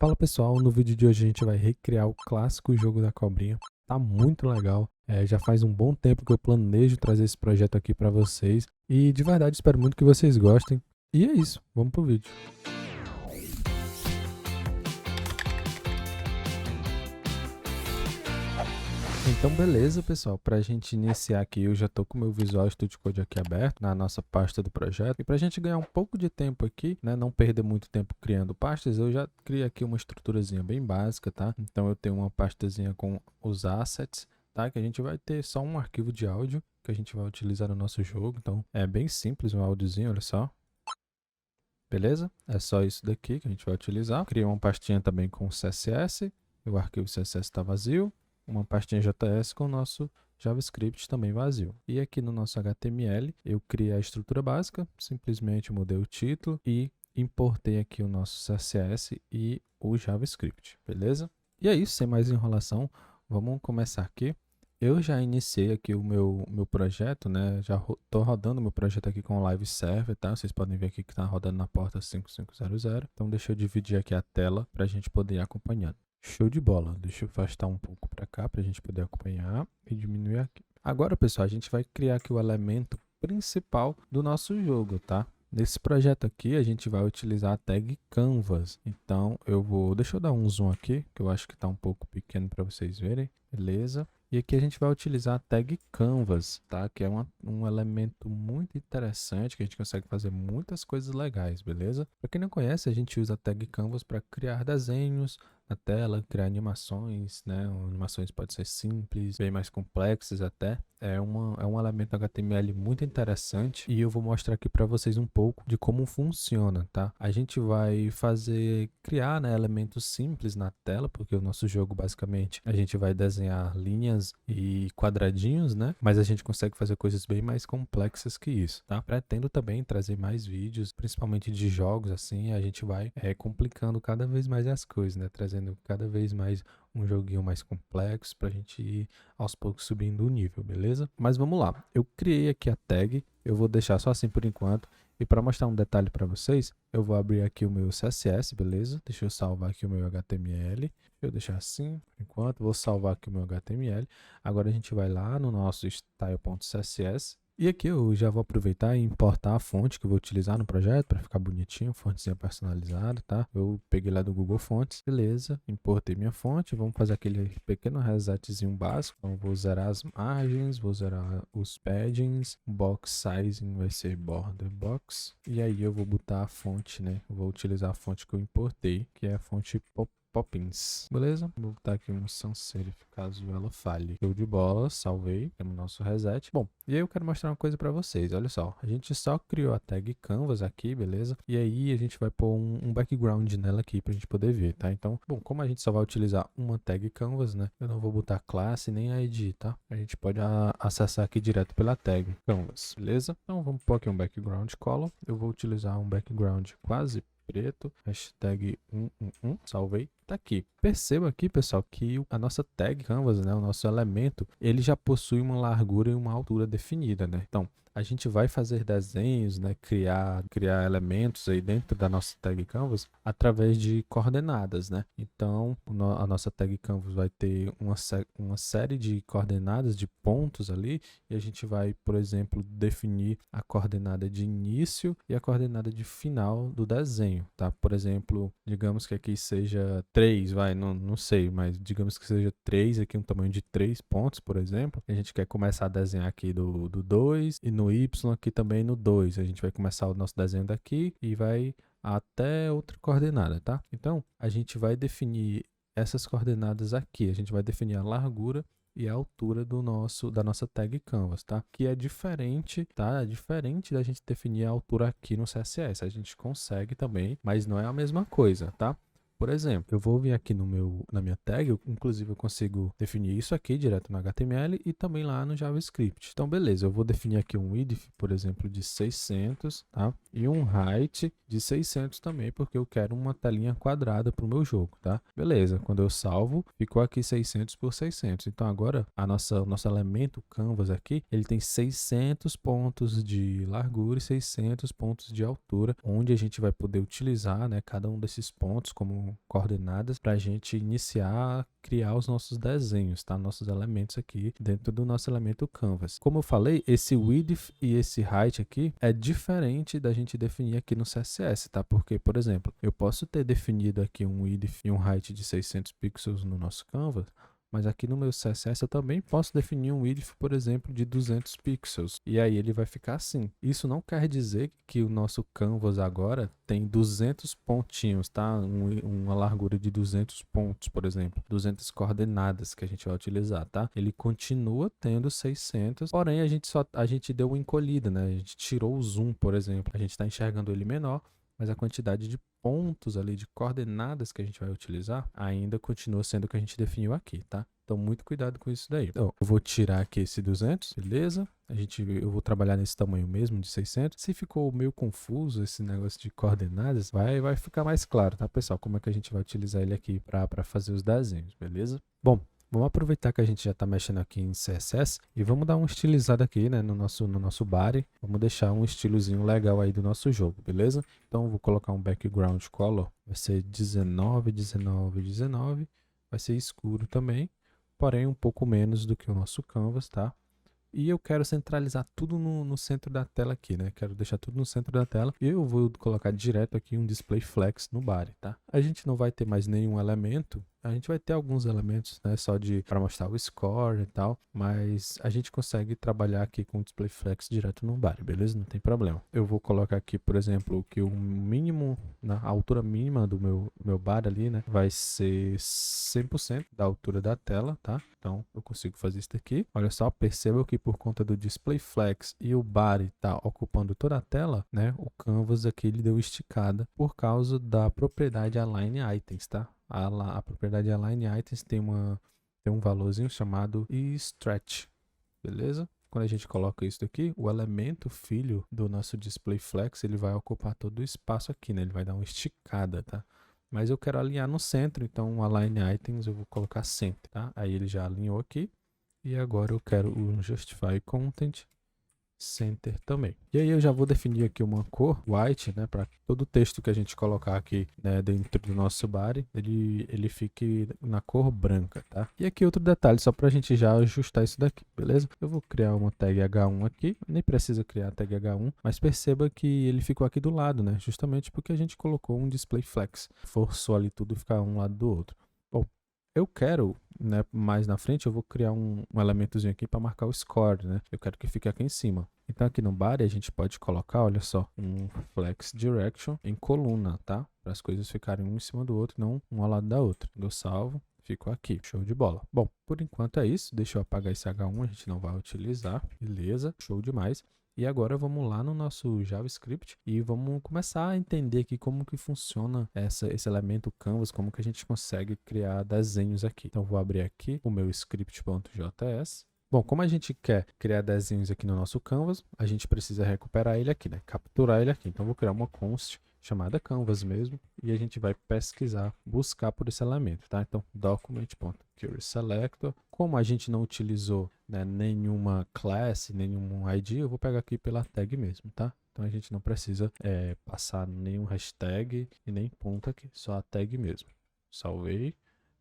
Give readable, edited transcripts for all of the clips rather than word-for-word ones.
Fala pessoal, no vídeo de hoje a gente vai recriar o clássico jogo da cobrinha. Tá muito legal, já faz um bom tempo que eu planejo trazer esse projeto aqui pra vocês e de verdade espero muito que vocês gostem. E é isso, vamos pro vídeo. Então beleza pessoal, para a gente iniciar aqui eu já estou com o meu Visual Studio Code aqui aberto na nossa pasta do projeto. E para a gente ganhar um pouco de tempo aqui, né, não perder muito tempo criando pastas, eu já criei aqui uma estruturazinha bem básica, tá? Então eu tenho uma pastazinha com os assets, tá? Que a gente vai ter só um arquivo de áudio que a gente vai utilizar no nosso jogo. Então é bem simples um áudiozinho, olha só. Beleza? É só isso daqui que a gente vai utilizar. Criei uma pastinha também com CSS, o arquivo CSS está vazio. Uma pastinha JS com o nosso JavaScript também vazio. E aqui no nosso HTML eu criei a estrutura básica, simplesmente mudei o título e importei aqui o nosso CSS e o JavaScript, beleza? E é isso, sem mais enrolação, vamos começar aqui. Eu já iniciei aqui o meu projeto, né? Já estou rodando meu projeto aqui com o Live Server, tá? Vocês podem ver aqui que está rodando na porta 5500. Então deixa eu dividir aqui a tela para a gente poder ir acompanhando. Show de bola. Deixa eu afastar um pouco para cá para a gente poder acompanhar e diminuir aqui. Agora, pessoal, a gente vai criar aqui o elemento principal do nosso jogo, tá? Nesse projeto aqui, a gente vai utilizar a tag Canvas. Então, deixa eu dar um zoom aqui, que eu acho que está um pouco pequeno para vocês verem. Beleza? E aqui a gente vai utilizar a tag Canvas, tá? Que é um elemento muito interessante, que a gente consegue fazer muitas coisas legais, beleza? Para quem não conhece, a gente usa a tag Canvas para criar desenhos na tela, criar animações, né? Animações podem ser simples, bem mais complexas até. É um elemento HTML muito interessante e eu vou mostrar aqui para vocês um pouco de como funciona, tá? A gente vai criar, né, elementos simples na tela, porque o nosso jogo basicamente a gente vai desenhar linhas e quadradinhos, né? Mas a gente consegue fazer coisas bem mais complexas que isso, tá? Pretendo também trazer mais vídeos, principalmente de jogos assim, a gente vai complicando cada vez mais as coisas, né? Trazendo cada vez mais um joguinho mais complexo para a gente ir aos poucos subindo o nível, beleza? Mas vamos lá, eu criei aqui a tag, eu vou deixar só assim por enquanto. E para mostrar um detalhe para vocês, eu vou abrir aqui o meu CSS, beleza? Deixa eu salvar aqui o meu HTML. Deixa eu deixar assim por enquanto, vou salvar aqui o meu HTML. Agora a gente vai lá no nosso style.css. E aqui eu já vou aproveitar e importar a fonte que eu vou utilizar no projeto para ficar bonitinho, fontezinha personalizada, tá? Eu peguei lá do Google Fontes, beleza, importei minha fonte, vamos fazer aquele pequeno resetzinho básico. Então vou zerar as margens, vou zerar os paddings, box sizing vai ser border box, e aí eu vou botar a fonte, né? Eu vou utilizar a fonte que eu importei, que é a fonte Poppins, beleza? Vou botar aqui um sans serif caso ela falhe. Show de bola, salvei, temos nosso reset. Bom, e aí eu quero mostrar uma coisa para vocês, olha só. A gente só criou a tag Canvas aqui, beleza? E aí a gente vai pôr um background nela aqui pra gente poder ver, tá? Então, bom, como a gente só vai utilizar uma tag Canvas, né? Eu não vou botar classe nem a ID, tá? A gente pode acessar aqui direto pela tag Canvas, beleza? Então vamos pôr aqui um background color. Eu vou utilizar um background quase preto, hashtag 111, salvei, tá aqui. Perceba aqui, pessoal, que a nossa tag Canvas, né, o nosso elemento, ele já possui uma largura e uma altura definida, né? Então, a gente vai fazer desenhos, né, criar elementos aí dentro da nossa tag Canvas através de coordenadas, né? Então, a nossa tag Canvas vai ter uma série de coordenadas, de pontos ali, e a gente vai, por exemplo, definir a coordenada de início e a coordenada de final do desenho, tá? Por exemplo, digamos que aqui seja 3, não sei, mas digamos que seja 3, aqui um tamanho de 3 pontos, por exemplo. A gente quer começar a desenhar aqui do 2 e no Y aqui também no 2. A gente vai começar o nosso desenho daqui e vai até outra coordenada, tá? Então, a gente vai definir essas coordenadas aqui. A gente vai definir a largura e a altura da nossa tag Canvas, tá? Que é diferente, tá? É diferente da gente definir a altura aqui no CSS. A gente consegue também, mas não é a mesma coisa, tá? Por exemplo, eu vou vir aqui na minha tag, inclusive eu consigo definir isso aqui direto no HTML e também lá no JavaScript. Então, beleza, eu vou definir aqui um width, por exemplo, de 600, tá? E um height de 600 também, porque eu quero uma telinha quadrada para o meu jogo, tá? Beleza, quando eu salvo, ficou aqui 600 por 600. Então, agora, o nosso elemento Canvas aqui, ele tem 600 pontos de largura e 600 pontos de altura, onde a gente vai poder utilizar, né, cada um desses pontos como com coordenadas para a gente iniciar a criar os nossos desenhos, tá? Nossos elementos aqui dentro do nosso elemento Canvas. Como eu falei, esse width e esse height aqui é diferente da gente definir aqui no CSS, tá? Porque, por exemplo, eu posso ter definido aqui um width e um height de 600 pixels no nosso Canvas, mas aqui no meu CSS eu também posso definir um width, por exemplo, de 200 pixels. E aí ele vai ficar assim. Isso não quer dizer que o nosso Canvas agora tem 200 pontinhos, tá? Uma largura de 200 pontos, por exemplo. 200 coordenadas que a gente vai utilizar, tá? Ele continua tendo 600, porém a gente deu uma encolhida, né? A gente tirou o zoom, por exemplo. A gente está enxergando ele menor, mas a quantidade de pontos ali, de coordenadas que a gente vai utilizar, ainda continua sendo o que a gente definiu aqui, tá? Então, muito cuidado com isso daí. Então, eu vou tirar aqui esse 200, beleza? Eu vou trabalhar nesse tamanho mesmo, de 600. Se ficou meio confuso esse negócio de coordenadas, vai ficar mais claro, tá, pessoal? Como é que a gente vai utilizar ele aqui para fazer os desenhos, beleza? Bom, vamos aproveitar que a gente já está mexendo aqui em CSS e vamos dar uma estilizada aqui, né, no nosso body. Vamos deixar um estilozinho legal aí do nosso jogo, beleza? Então, eu vou colocar um background color. Vai ser 19, 19, 19. Vai ser escuro também, porém um pouco menos do que o nosso Canvas, tá? E eu quero centralizar tudo no centro da tela aqui, né? Quero deixar tudo no centro da tela. E eu vou colocar direto aqui um display flex no body, tá? A gente não vai ter mais nenhum elemento. A gente vai ter alguns elementos, né? Só para mostrar o score e tal. Mas a gente consegue trabalhar aqui com o display flex direto no body, beleza? Não tem problema. Eu vou colocar aqui, por exemplo, que o mínimo, a altura mínima do meu body ali, né? Vai ser 100% da altura da tela, tá? Então, eu consigo fazer isso aqui. Olha só, perceba que por conta do display flex e o body tá ocupando toda a tela, né? O Canvas aqui ele deu esticada por causa da propriedade align items, tá? A propriedade align items tem um valorzinho chamado stretch, beleza? Quando a gente coloca isso aqui, o elemento filho do nosso display flex, ele vai ocupar todo o espaço aqui, né? Ele vai dar uma esticada, tá? Mas eu quero alinhar no centro, então o align items eu vou colocar center, tá? Aí ele já alinhou aqui. E agora eu quero o justify content center também. E aí eu já vou definir aqui uma cor white, né, para todo o texto que a gente colocar aqui, né, dentro do nosso body, ele fique na cor branca, tá? E aqui outro detalhe, só para a gente já ajustar isso daqui, beleza? Eu vou criar uma tag H1 aqui, nem precisa criar a tag H1, mas perceba que ele ficou aqui do lado, né, justamente porque a gente colocou um display flex, forçou ali tudo ficar um lado do outro. Bom, eu quero, né, mais na frente eu vou criar um elementozinho aqui para marcar o score, né? Eu quero que fique aqui em cima. Então aqui no body a gente pode colocar, olha só, um flex direction em coluna, tá? Para as coisas ficarem um em cima do outro, não um ao lado da outra. Eu salvo, ficou aqui, show de bola. Bom, por enquanto é isso. Deixa eu apagar esse H1, a gente não vai utilizar. Beleza, show demais. E agora vamos lá no nosso JavaScript e vamos começar a entender aqui como que funciona esse elemento Canvas, como que a gente consegue criar desenhos aqui. Então vou abrir aqui o meu script.js. Bom, como a gente quer criar desenhos aqui no nosso Canvas, a gente precisa recuperar ele aqui, né? Capturar ele aqui. Então vou criar uma const chamada Canvas mesmo e a gente vai pesquisar, buscar por esse elemento, tá? Então document.querySelector. Como a gente não utilizou, né, nenhuma class, nenhum ID, eu vou pegar aqui pela tag mesmo, tá? Então a gente não precisa passar nenhum hashtag e nem ponto aqui, só a tag mesmo. Salvei.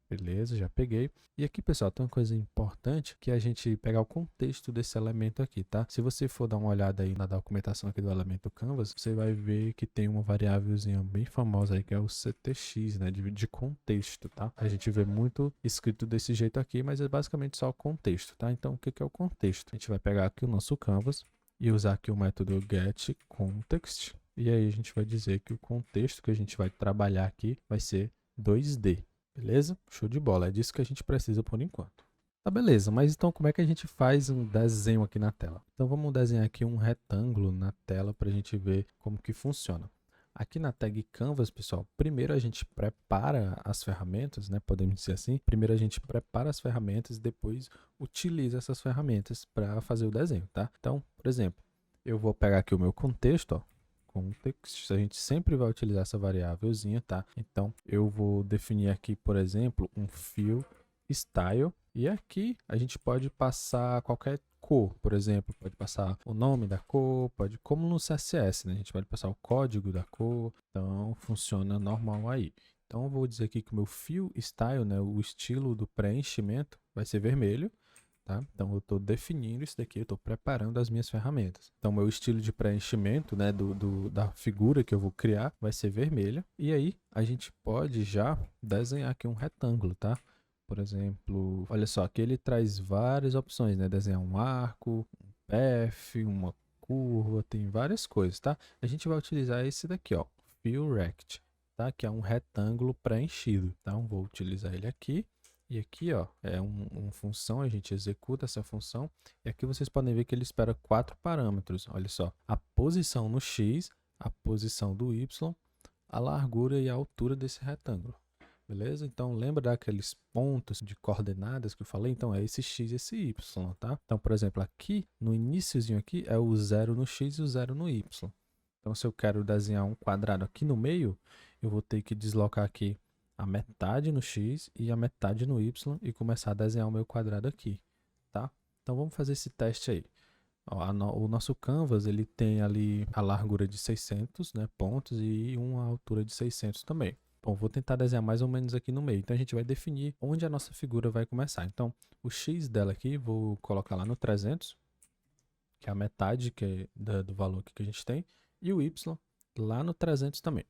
Beleza, já peguei. E aqui, pessoal, tem uma coisa importante que é a gente pegar o contexto desse elemento aqui, tá? Se você for dar uma olhada aí na documentação aqui do elemento Canvas, você vai ver que tem uma variávelzinha bem famosa aí, que é o CTX, né? De contexto, tá? A gente vê muito escrito desse jeito aqui, mas é basicamente só o contexto, tá? Então, o que é o contexto? A gente vai pegar aqui o nosso Canvas e usar aqui o método getContext. E aí a gente vai dizer que o contexto que a gente vai trabalhar aqui vai ser 2D. Beleza? Show de bola. É disso que a gente precisa por enquanto. Tá, beleza. Mas então como é que a gente faz um desenho aqui na tela? Então vamos desenhar aqui um retângulo na tela para a gente ver como que funciona. Aqui na tag Canvas, pessoal, primeiro a gente prepara as ferramentas, né? Podemos dizer assim. Primeiro a gente prepara as ferramentas e depois utiliza essas ferramentas para fazer o desenho, tá? Então, por exemplo, eu vou pegar aqui o meu contexto, ó. Context, a gente sempre vai utilizar essa variávelzinha, tá? Então, eu vou definir aqui, por exemplo, um fill style. E aqui a gente pode passar qualquer cor, por exemplo, pode passar o nome da cor, pode, como no CSS, né? A gente pode passar o código da cor, então funciona normal aí. Então eu vou dizer aqui que o meu fill style, né, o estilo do preenchimento, vai ser vermelho. Tá? Então eu estou definindo isso daqui, eu estou preparando as minhas ferramentas. Então meu estilo de preenchimento, né, da figura que eu vou criar vai ser vermelha. E aí a gente pode já desenhar aqui um retângulo, tá? Por exemplo, olha só, aqui ele traz várias opções, né? Desenhar um arco, um path, uma curva, tem várias coisas, tá? A gente vai utilizar esse daqui, ó, fill rect, tá? Que é um retângulo preenchido. Então vou utilizar ele aqui. E aqui, ó, é uma função, a gente executa essa função. E aqui vocês podem ver que ele espera 4 parâmetros. Olha só, a posição no X, a posição do Y, a largura e a altura desse retângulo. Beleza? Então, lembra daqueles pontos de coordenadas que eu falei? Então, é esse X e esse Y, tá? Então, por exemplo, aqui, no iniciozinho aqui, é o 0 no X e o 0 no Y. Então, se eu quero desenhar um quadrado aqui no meio, eu vou ter que deslocar aqui a metade no X e a metade no Y e começar a desenhar o meu quadrado aqui, tá? Então vamos fazer esse teste aí. Ó, o nosso canvas, ele tem ali a largura de 600, né, pontos e uma altura de 600 também. Bom, vou tentar desenhar mais ou menos aqui no meio. Então a gente vai definir onde a nossa figura vai começar. Então o X dela aqui, vou colocar lá no 300, que é a metade do valor que a gente tem, e o Y lá no 300 também.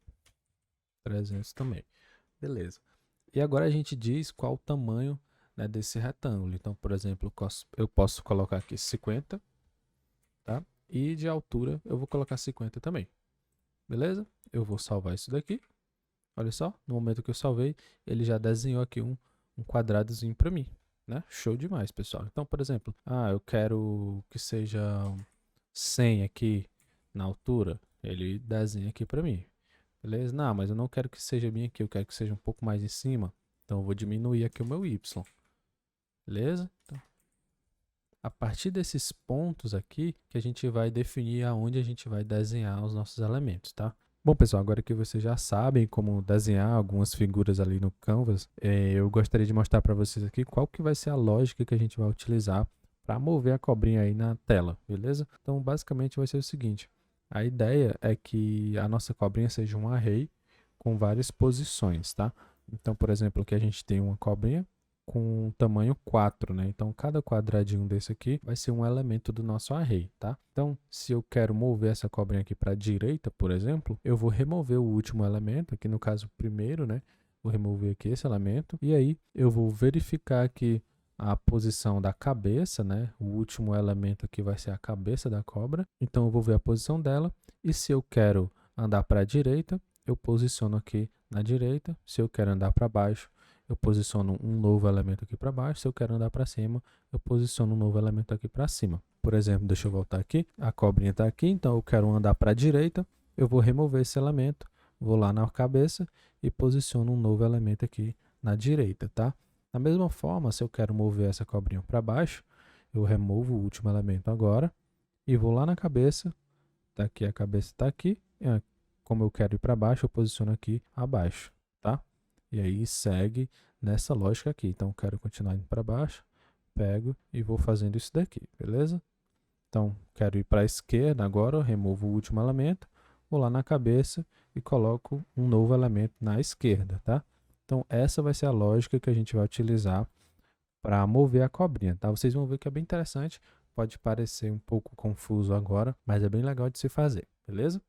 300 também. Beleza. E agora a gente diz qual o tamanho, né, desse retângulo. Então, por exemplo, eu posso colocar aqui 50, tá? E de altura eu vou colocar 50 também. Beleza? Eu vou salvar isso daqui. Olha só, no momento que eu salvei, ele já desenhou aqui um quadradozinho para mim, né? Show demais, pessoal. Então, por exemplo, eu quero que seja 100 aqui na altura, ele desenha aqui para mim. Beleza? Não, mas eu não quero que seja bem aqui, eu quero que seja um pouco mais em cima. Então eu vou diminuir aqui o meu Y. Beleza? Então, a partir desses pontos aqui que a gente vai definir aonde a gente vai desenhar os nossos elementos, tá? Bom, pessoal, agora que vocês já sabem como desenhar algumas figuras ali no Canvas, eu gostaria de mostrar para vocês aqui qual que vai ser a lógica que a gente vai utilizar para mover a cobrinha aí na tela, beleza? Então, basicamente vai ser o seguinte. A ideia é que a nossa cobrinha seja um array com várias posições, tá? Então, por exemplo, aqui a gente tem uma cobrinha com tamanho 4, né? Então, cada quadradinho desse aqui vai ser um elemento do nosso array, tá? Então, se eu quero mover essa cobrinha aqui para a direita, por exemplo, eu vou remover o último elemento, aqui no caso o primeiro, né? Vou remover aqui esse elemento e aí eu vou verificar aqui a posição da cabeça, né? O último elemento aqui vai ser a cabeça da cobra. Então eu vou ver a posição dela e se eu quero andar para a direita, eu posiciono aqui na direita. Se eu quero andar para baixo, eu posiciono um novo elemento aqui para baixo. Se eu quero andar para cima, eu posiciono um novo elemento aqui para cima. Por exemplo, deixa eu voltar aqui. A cobrinha está aqui, então eu quero andar para a direita. Eu vou remover esse elemento, vou lá na cabeça e posiciono um novo elemento aqui na direita, tá? Da mesma forma, se eu quero mover essa cobrinha para baixo, eu removo o último elemento agora e vou lá na cabeça. Tá aqui, a cabeça está aqui. Como eu quero ir para baixo, eu posiciono aqui abaixo, tá? E aí segue nessa lógica aqui. Então, eu quero continuar indo para baixo, pego e vou fazendo isso daqui, beleza? Então, quero ir para a esquerda agora, eu removo o último elemento, vou lá na cabeça e coloco um novo elemento na esquerda, tá? Então, essa vai ser a lógica que a gente vai utilizar para mover a cobrinha, tá? Vocês vão ver que é bem interessante, pode parecer um pouco confuso agora, mas é bem legal de se fazer, beleza?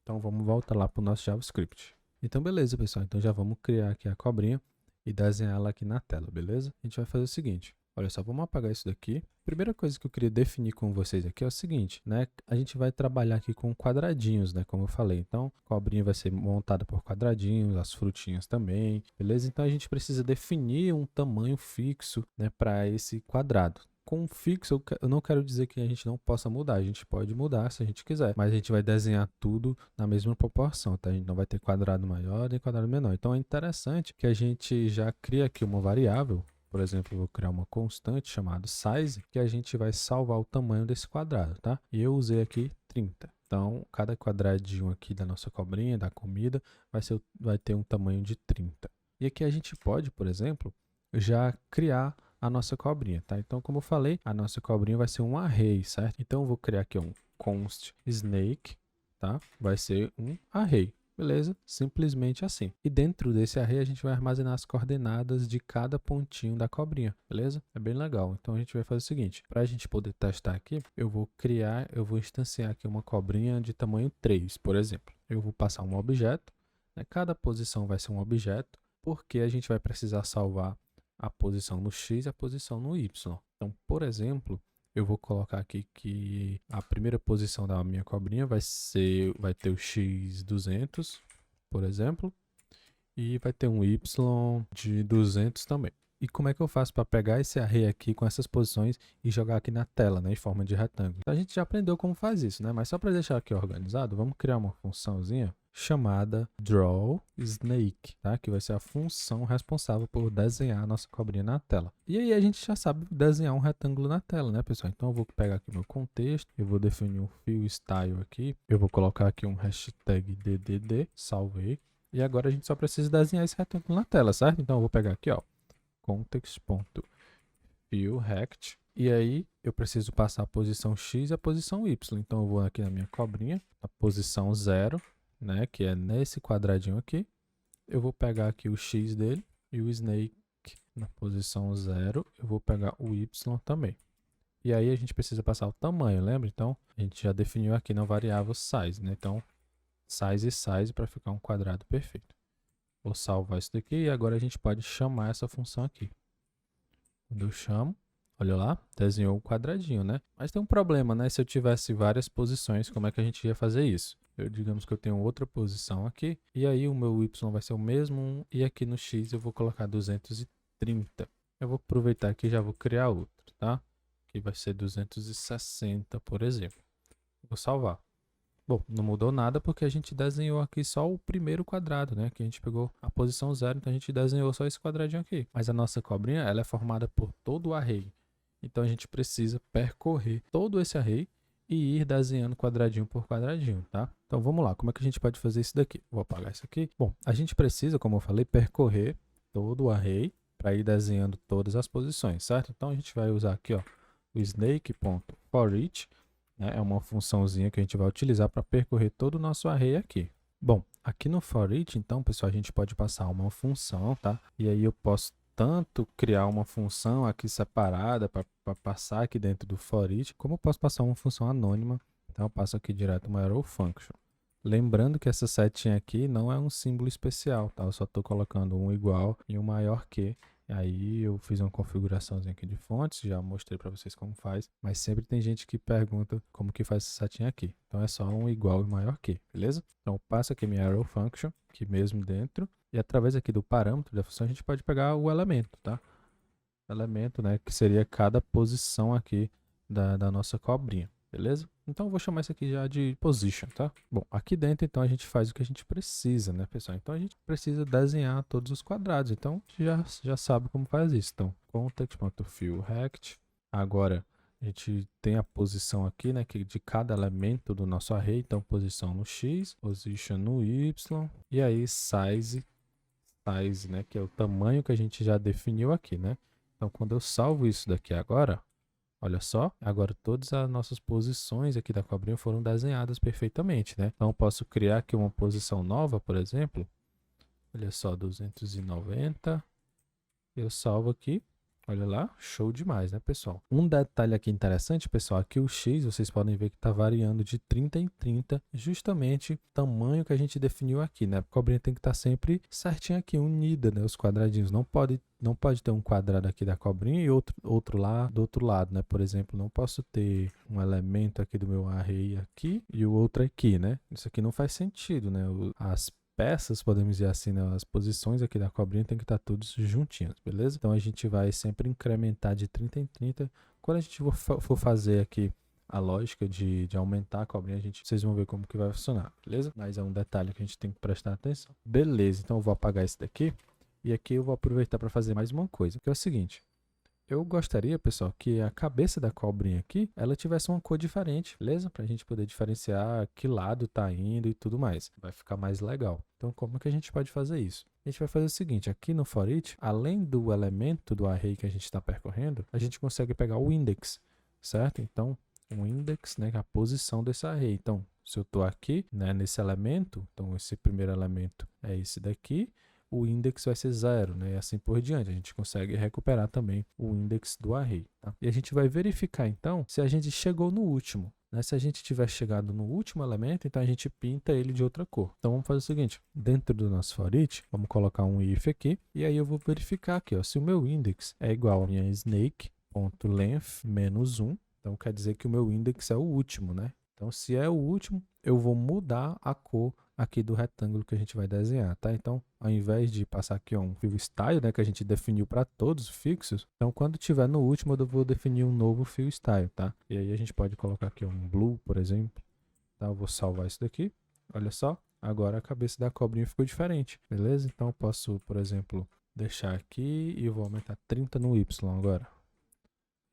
Então, vamos voltar lá para o nosso JavaScript. Então, beleza, pessoal. Então, já vamos criar aqui a cobrinha e desenhar ela aqui na tela, beleza? A gente vai fazer o seguinte. Olha só, vamos apagar isso daqui. Primeira coisa que eu queria definir com vocês aqui é o seguinte, né? A gente vai trabalhar aqui com quadradinhos, né? Como eu falei. Então, a cobrinha vai ser montada por quadradinhos, as frutinhas também, beleza? Então, a gente precisa definir um tamanho fixo, né? Para esse quadrado. Com fixo, eu não quero dizer que a gente não possa mudar. A gente pode mudar se a gente quiser, mas a gente vai desenhar tudo na mesma proporção, tá? A gente não vai ter quadrado maior nem quadrado menor. Então, é interessante que a gente já cria aqui uma variável. Por exemplo, eu vou criar uma constante chamada size, que a gente vai salvar o tamanho desse quadrado, tá? E eu usei aqui 30. Então, cada quadradinho aqui da nossa cobrinha, da comida, vai ter um tamanho de 30. E aqui a gente pode, por exemplo, já criar a nossa cobrinha, tá? Então, como eu falei, a nossa cobrinha vai ser um array, certo? Então, eu vou criar aqui um const snake, tá? Vai ser um array. Beleza? Simplesmente assim. E dentro desse array a gente vai armazenar as coordenadas de cada pontinho da cobrinha, beleza? É bem legal. Então a gente vai fazer o seguinte, para a gente poder testar aqui, eu vou instanciar aqui uma cobrinha de tamanho 3, por exemplo. Eu vou passar um objeto, né? Cada posição vai ser um objeto, porque a gente vai precisar salvar a posição no X e a posição no Y. Então, por exemplo, eu vou colocar aqui que a primeira posição da minha cobrinha vai ter o x200, por exemplo, e vai ter um y de 200 também. E como é que eu faço para pegar esse array aqui com essas posições e jogar aqui na tela, né, em forma de retângulo? Então, a gente já aprendeu como faz isso, né? Mas só para deixar aqui organizado, vamos criar uma funçãozinha chamada drawSnake, tá? Que vai ser a função responsável por desenhar a nossa cobrinha na tela. E aí a gente já sabe desenhar um retângulo na tela, né, pessoal? Então eu vou pegar aqui meu contexto, eu vou definir um fill style aqui, eu vou colocar aqui um hashtag DDD, salvei. E agora a gente só precisa desenhar esse retângulo na tela, certo? Então eu vou pegar aqui, ó, context.fillRect. E aí eu preciso passar a posição X e a posição Y. Então eu vou aqui na minha cobrinha, a posição 0, né, que é nesse quadradinho aqui. Eu vou pegar aqui o X dele e o Snake na posição 0. Eu vou pegar o Y também. E aí a gente precisa passar o tamanho, lembra? Então a gente já definiu aqui na variável size, né? Então size e size para ficar um quadrado perfeito. Vou salvar isso daqui e agora a gente pode chamar essa função aqui. Quando eu chamo, olha lá, desenhou um quadradinho, né? Mas tem um problema, né? Se eu tivesse várias posições, como é que a gente ia fazer isso? Digamos que eu tenho outra posição aqui, e aí o meu Y vai ser o mesmo, e aqui no X eu vou colocar 230. Eu vou aproveitar aqui e já vou criar outro, tá? Que vai ser 260, por exemplo. Vou salvar. Bom, não mudou nada porque a gente desenhou aqui só o primeiro quadrado, né? Que a gente pegou a posição 0, então a gente desenhou só esse quadradinho aqui. Mas a nossa cobrinha, ela é formada por todo o array. Então a gente precisa percorrer todo esse array e ir desenhando quadradinho por quadradinho, tá? Então vamos lá, como é que a gente pode fazer isso daqui? Vou apagar isso aqui. Bom, a gente precisa, como eu falei, percorrer todo o array para ir desenhando todas as posições, certo? Então a gente vai usar aqui, ó, o snake.forEach. É uma funçãozinha que a gente vai utilizar para percorrer todo o nosso array aqui. Bom, aqui no forEach, então, pessoal, a gente pode passar uma função, tá? E aí eu posso tanto criar uma função aqui separada para passar aqui dentro do forEach, como eu posso passar uma função anônima. Então, eu passo aqui direto uma arrow function. Lembrando que essa setinha aqui não é um símbolo especial, tá? Eu só estou colocando um igual e um maior que. Aí eu fiz uma configuraçãozinha aqui de fontes, já mostrei para vocês como faz, mas sempre tem gente que pergunta como que faz essa setinha aqui. Então é só um igual e maior que, beleza? Então eu passo aqui minha arrow function, aqui mesmo dentro, e através aqui do parâmetro da função a gente pode pegar o elemento, tá? Elemento, né, que seria cada posição aqui da nossa cobrinha, beleza? Então eu vou chamar isso aqui já de position, tá? Bom, aqui dentro então a gente faz o que a gente precisa, né, pessoal? Então a gente precisa desenhar todos os quadrados, então já sabe como faz isso. Então, context.fillRect. Agora a gente tem a posição aqui, né, que de cada elemento do nosso array, então posição no X, position no Y, e aí size, né, que é o tamanho que a gente já definiu aqui, né? Então quando eu salvo isso daqui agora, olha só, agora todas as nossas posições aqui da cobrinha foram desenhadas perfeitamente, né? Então eu posso criar aqui uma posição nova, por exemplo. Olha só, 290. Eu salvo aqui. Olha lá, show demais, né, pessoal? Um detalhe aqui interessante, pessoal, aqui o X, vocês podem ver que está variando de 30 em 30, justamente o tamanho que a gente definiu aqui, né? A cobrinha tem que estar sempre certinho aqui, unida, né? Os quadradinhos. Não pode ter um quadrado aqui da cobrinha e outro lá do outro lado, né? Por exemplo, não posso ter um elemento aqui do meu array aqui e o outro aqui, né? Isso aqui não faz sentido, né? As peças, podemos dizer assim, né? As posições aqui da cobrinha tem que estar todos juntinhos, beleza? Então a gente vai sempre incrementar de 30 em 30. Quando a gente for fazer aqui a lógica de aumentar a cobrinha, vocês vão ver como que vai funcionar, beleza? Mas é um detalhe que a gente tem que prestar atenção. Beleza, então eu vou apagar esse daqui e aqui eu vou aproveitar para fazer mais uma coisa, que é o seguinte. Eu gostaria, pessoal, que a cabeça da cobrinha aqui, ela tivesse uma cor diferente, beleza? Para a gente poder diferenciar que lado tá indo e tudo mais. Vai ficar mais legal. Então, como é que a gente pode fazer isso? A gente vai fazer o seguinte, aqui no forEach, além do elemento do array que a gente está percorrendo, a gente consegue pegar o index, certo? Então, um index, né, que é a posição desse array. Então, se eu estou aqui, né, nesse elemento, então esse primeiro elemento é esse daqui, o index vai ser 0, né, e assim por diante. A gente consegue recuperar também o index do array. Tá? E a gente vai verificar, então, se a gente chegou no último. Né? Se a gente tiver chegado no último elemento, então a gente pinta ele de outra cor. Então vamos fazer o seguinte, dentro do nosso for each, vamos colocar um if aqui, e aí eu vou verificar aqui, ó, se o meu index é igual a minha snake.length menos 1, então quer dizer que o meu index é o último, né? Então se é o último, eu vou mudar a cor aqui do retângulo que a gente vai desenhar, tá? Então, ao invés de passar aqui ó, um fill style, né, que a gente definiu para todos os fixos, então quando tiver no último eu vou definir um novo fill style, tá? E aí a gente pode colocar aqui ó, um blue, por exemplo, tá? Eu vou salvar isso daqui, olha só, agora a cabeça da cobrinha ficou diferente, beleza? Então eu posso, por exemplo, deixar aqui e vou aumentar 30 no y agora.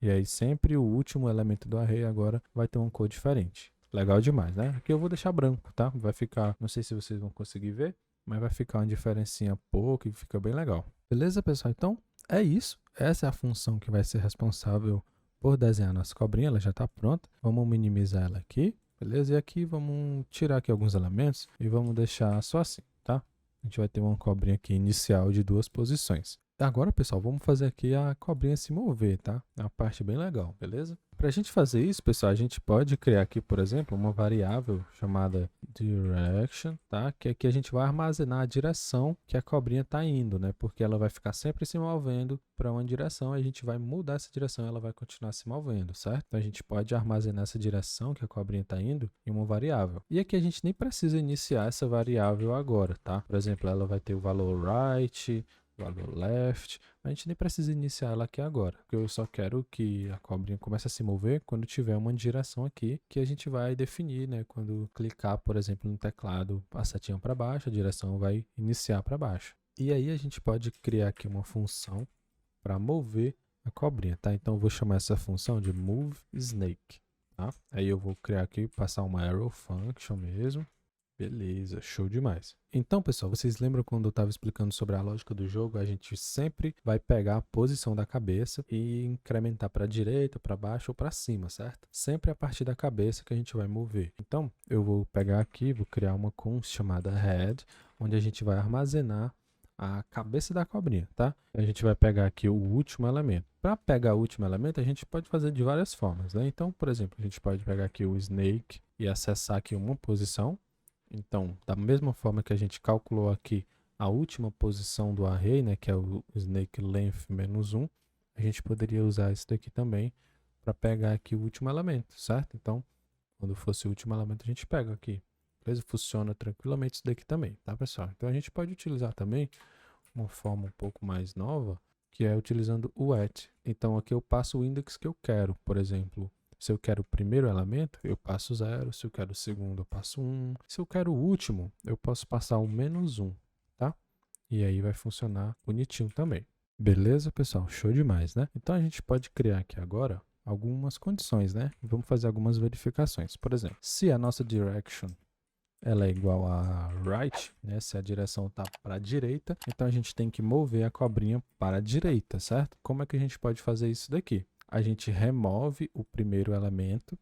E aí sempre o último elemento do array agora vai ter uma cor diferente. Legal demais, né? Aqui eu vou deixar branco, tá? Vai ficar, não sei se vocês vão conseguir ver, mas vai ficar uma diferencinha pouco e fica bem legal. Beleza, pessoal? Então, é isso. Essa é a função que vai ser responsável por desenhar a nossa cobrinha. Ela já está pronta. Vamos minimizar ela aqui, beleza? E aqui vamos tirar aqui alguns elementos e vamos deixar só assim, tá? A gente vai ter uma cobrinha aqui inicial de 2 posições. Agora, pessoal, vamos fazer aqui a cobrinha se mover, tá? É uma parte bem legal, beleza? Para a gente fazer isso, pessoal, a gente pode criar aqui, por exemplo, uma variável chamada direction, tá? Que aqui a gente vai armazenar a direção que a cobrinha está indo, né? Porque ela vai ficar sempre se movendo para uma direção, a gente vai mudar essa direção e ela vai continuar se movendo, certo? Então a gente pode armazenar essa direção que a cobrinha está indo em uma variável. E aqui a gente nem precisa iniciar essa variável agora, tá? Por exemplo, ela vai ter o valor right, valor left, a gente nem precisa iniciar ela aqui agora, porque eu só quero que a cobrinha comece a se mover quando tiver uma direção aqui que a gente vai definir, né? Quando clicar, por exemplo, no teclado, a setinha para baixo, a direção vai iniciar para baixo. E aí a gente pode criar aqui uma função para mover a cobrinha, tá? Então eu vou chamar essa função de move snake, tá? Aí eu vou criar aqui, passar uma arrow function mesmo. Beleza, show demais. Então, pessoal, vocês lembram quando eu estava explicando sobre a lógica do jogo? A gente sempre vai pegar a posição da cabeça e incrementar para a direita, para baixo ou para cima, certo? Sempre a partir da cabeça que a gente vai mover. Então, eu vou pegar aqui, vou criar uma const chamada head, onde a gente vai armazenar a cabeça da cobrinha, tá? A gente vai pegar aqui o último elemento. Para pegar o último elemento, a gente pode fazer de várias formas, né? Então, por exemplo, a gente pode pegar aqui o snake e acessar aqui uma posição. Então, da mesma forma que a gente calculou aqui a última posição do array, né, que é o snake length menos 1, a gente poderia usar isso daqui também para pegar aqui o último elemento, certo? Então, quando fosse o último elemento, a gente pega aqui. Beleza? Funciona tranquilamente isso daqui também, tá, pessoal? Então, a gente pode utilizar também uma forma um pouco mais nova, que é utilizando o at. Então, aqui eu passo o index que eu quero, por exemplo. Se eu quero o primeiro elemento, eu passo 0. Se eu quero o segundo, eu passo 1. Se eu quero o último, eu posso passar o menos 1, tá? E aí vai funcionar bonitinho também. Beleza, pessoal? Show demais, né? Então a gente pode criar aqui agora algumas condições, né? Vamos fazer algumas verificações. Por exemplo, se a nossa direction ela é igual a right, né? Se a direção está para a direita, então a gente tem que mover a cobrinha para a direita, certo? Como é que a gente pode fazer isso daqui? A gente remove o primeiro elemento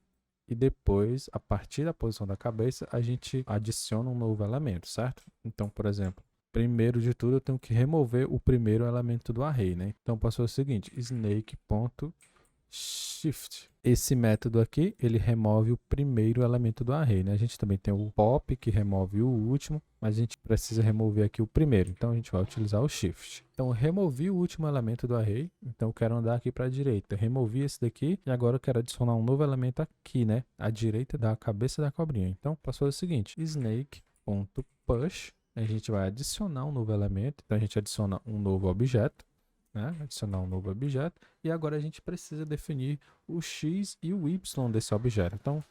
e depois, a partir da posição da cabeça, a gente adiciona um novo elemento, certo? Então, por exemplo, primeiro de tudo, eu tenho que remover o primeiro elemento do array, né? Então, eu posso fazer o seguinte, snake.shift. Esse método aqui, ele remove o primeiro elemento do array, né? A gente também tem o pop, que remove o último, mas a gente precisa remover aqui o primeiro, então a gente vai utilizar o shift. Então, eu removi o último elemento do array, então eu quero andar aqui para a direita. Removi esse daqui e agora eu quero adicionar um novo elemento aqui, né? À direita da cabeça da cobrinha. Então, posso fazer o seguinte, snake.push, a gente vai adicionar um novo elemento, então a gente adiciona um novo objeto, né? Adicionar um novo objeto, e agora a gente precisa definir o x e o y desse objeto. Então,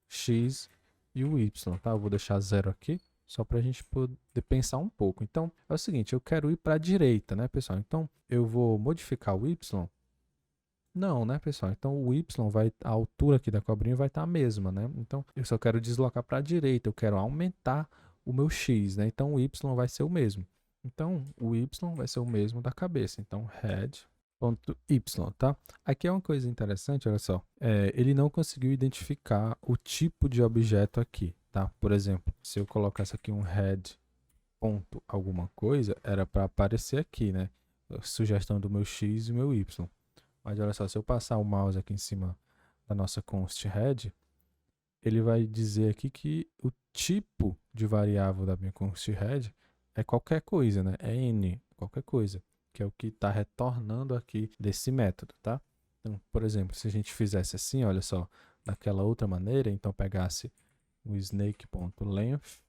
x e o y, tá? Eu vou deixar 0 aqui, só para a gente poder pensar um pouco. Então, é o seguinte, eu quero ir para a direita, né, pessoal? Então, eu vou modificar o y? Não, né, pessoal? Então, o y, a altura aqui da cobrinha vai estar a mesma, né? Então, eu só quero deslocar para a direita, eu quero aumentar o meu x, né? Então, o y vai ser o mesmo. Então, o y vai ser o mesmo da cabeça. Então, head .y, tá? Aqui é uma coisa interessante, olha só. Ele não conseguiu identificar o tipo de objeto aqui, tá? Por exemplo, se eu colocasse aqui um head ponto alguma coisa, era para aparecer aqui, né? Sugestão do meu x e meu y. Mas olha só, se eu passar o mouse aqui em cima da nossa const head, ele vai dizer aqui que o tipo de variável da minha const head é qualquer coisa, né? É n, qualquer coisa, que é o que está retornando aqui desse método, tá? Então, por exemplo, se a gente fizesse assim, olha só, daquela outra maneira, então pegasse o snake.length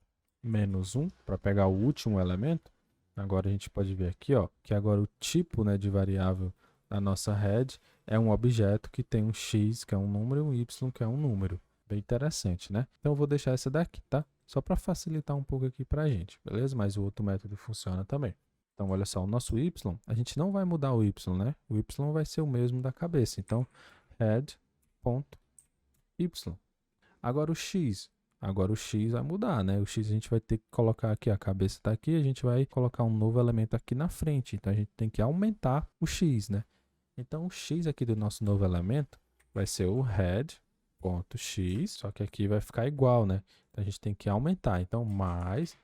menos 1 para pegar o último elemento, agora a gente pode ver aqui, ó, que agora o tipo, né, de variável da nossa head é um objeto que tem um x, que é um número, e um y, que é um número. Bem interessante, né? Então eu vou deixar essa daqui, tá? Só para facilitar um pouco aqui para a gente, beleza? Mas o outro método funciona também. Então, olha só, o nosso y, a gente não vai mudar o y, né? O y vai ser o mesmo da cabeça. Então, head.y. Agora o x vai mudar, né? O x a gente vai ter que colocar aqui, a cabeça está aqui, a gente vai colocar um novo elemento aqui na frente. Então, a gente tem que aumentar o x, né? Então, o x aqui do nosso novo elemento vai ser o head.x, só que aqui vai ficar igual, né? Então, a gente tem que aumentar. Então, mais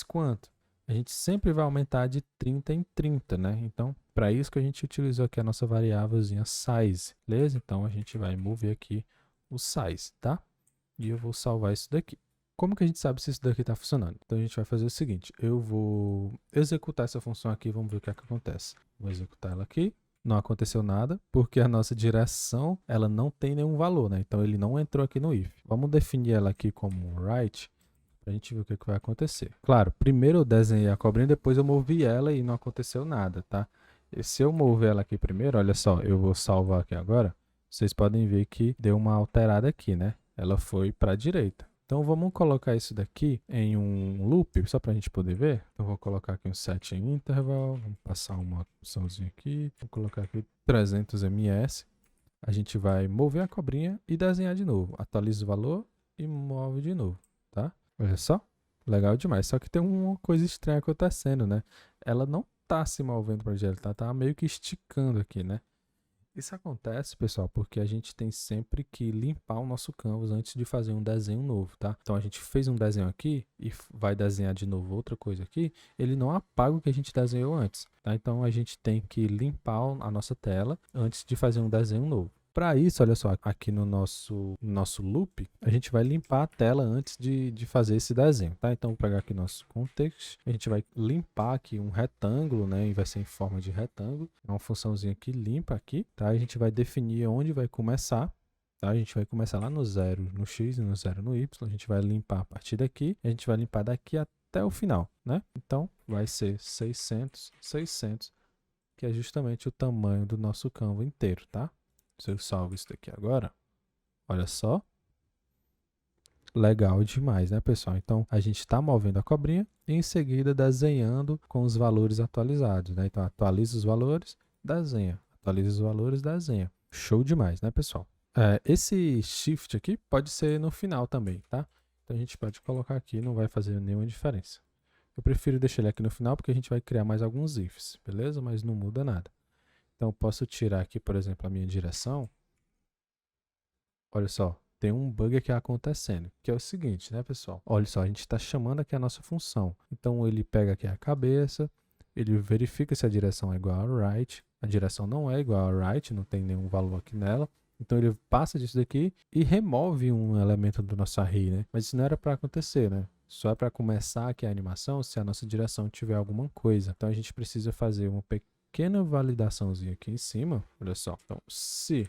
quanto? A gente sempre vai aumentar de 30 em 30, né? Então, para isso que a gente utilizou aqui a nossa variávelzinha size, beleza? Então, a gente vai mover aqui o size, tá? E eu vou salvar isso daqui. Como que a gente sabe se isso daqui está funcionando? Então, a gente vai fazer o seguinte, eu vou executar essa função aqui, vamos ver o que é que acontece. Vou executar ela aqui. Não aconteceu nada, porque a nossa direção, ela não tem nenhum valor, né? Então, ele não entrou aqui no if. Vamos definir ela aqui como write, para a gente ver o que vai acontecer. Claro, primeiro eu desenhei a cobrinha, depois eu movi ela e não aconteceu nada, tá? E se eu mover ela aqui primeiro, olha só, eu vou salvar aqui agora, vocês podem ver que deu uma alterada aqui, né? Ela foi para a direita. Então, vamos colocar isso daqui em um loop, só para a gente poder ver. Então, vou colocar aqui um set em interval, vamos passar uma opçãozinha aqui, vou colocar aqui 300 ms. A gente vai mover a cobrinha e desenhar de novo. Atualiza o valor e move de novo, tá? Olha só, legal demais. Só que tem uma coisa estranha acontecendo, né? Ela não tá se movendo para a direita, ela tá meio que esticando aqui, né? Isso acontece, pessoal, porque a gente tem sempre que limpar o nosso canvas antes de fazer um desenho novo, tá? Então, a gente fez um desenho aqui e vai desenhar de novo outra coisa aqui, ele não apaga o que a gente desenhou antes, tá? Então, a gente tem que limpar a nossa tela antes de fazer um desenho novo. Para isso, olha só, aqui no nosso loop, a gente vai limpar a tela antes de fazer esse desenho, tá? Então, vou pegar aqui nosso context, a gente vai limpar aqui um retângulo, né? E vai ser em forma de retângulo. É uma funçãozinha que limpa aqui, tá? A gente vai definir onde vai começar, tá? A gente vai começar lá no 0 no x e no 0 no y. A gente vai limpar a partir daqui, a gente vai limpar daqui até o final, né? Então, vai ser 600, 600, que é justamente o tamanho do nosso canvas inteiro, tá? Se eu salvo isso daqui agora, olha só. Legal demais, né, pessoal? Então, a gente está movendo a cobrinha e em seguida desenhando com os valores atualizados, né? Então, atualiza os valores, desenha. Atualiza os valores, desenha. Show demais, né, pessoal? Esse shift aqui pode ser no final também, tá? Então, a gente pode colocar aqui, não vai fazer nenhuma diferença. Eu prefiro deixar ele aqui no final porque a gente vai criar mais alguns ifs, beleza? Mas não muda nada. Então, eu posso tirar aqui, por exemplo, a minha direção. Olha só, tem um bug aqui acontecendo, que é o seguinte, né, pessoal? Olha só, a gente está chamando aqui a nossa função. Então, ele pega aqui a cabeça, ele verifica se a direção é igual a right. A direção não é igual a right, não tem nenhum valor aqui nela. Então, ele passa disso daqui e remove um elemento do nosso array, né? Mas isso não era para acontecer, né? Só é para começar aqui a animação se a nossa direção tiver alguma coisa. Então, a gente precisa fazer uma pequena validaçãozinha aqui em cima. Olha só. Então, se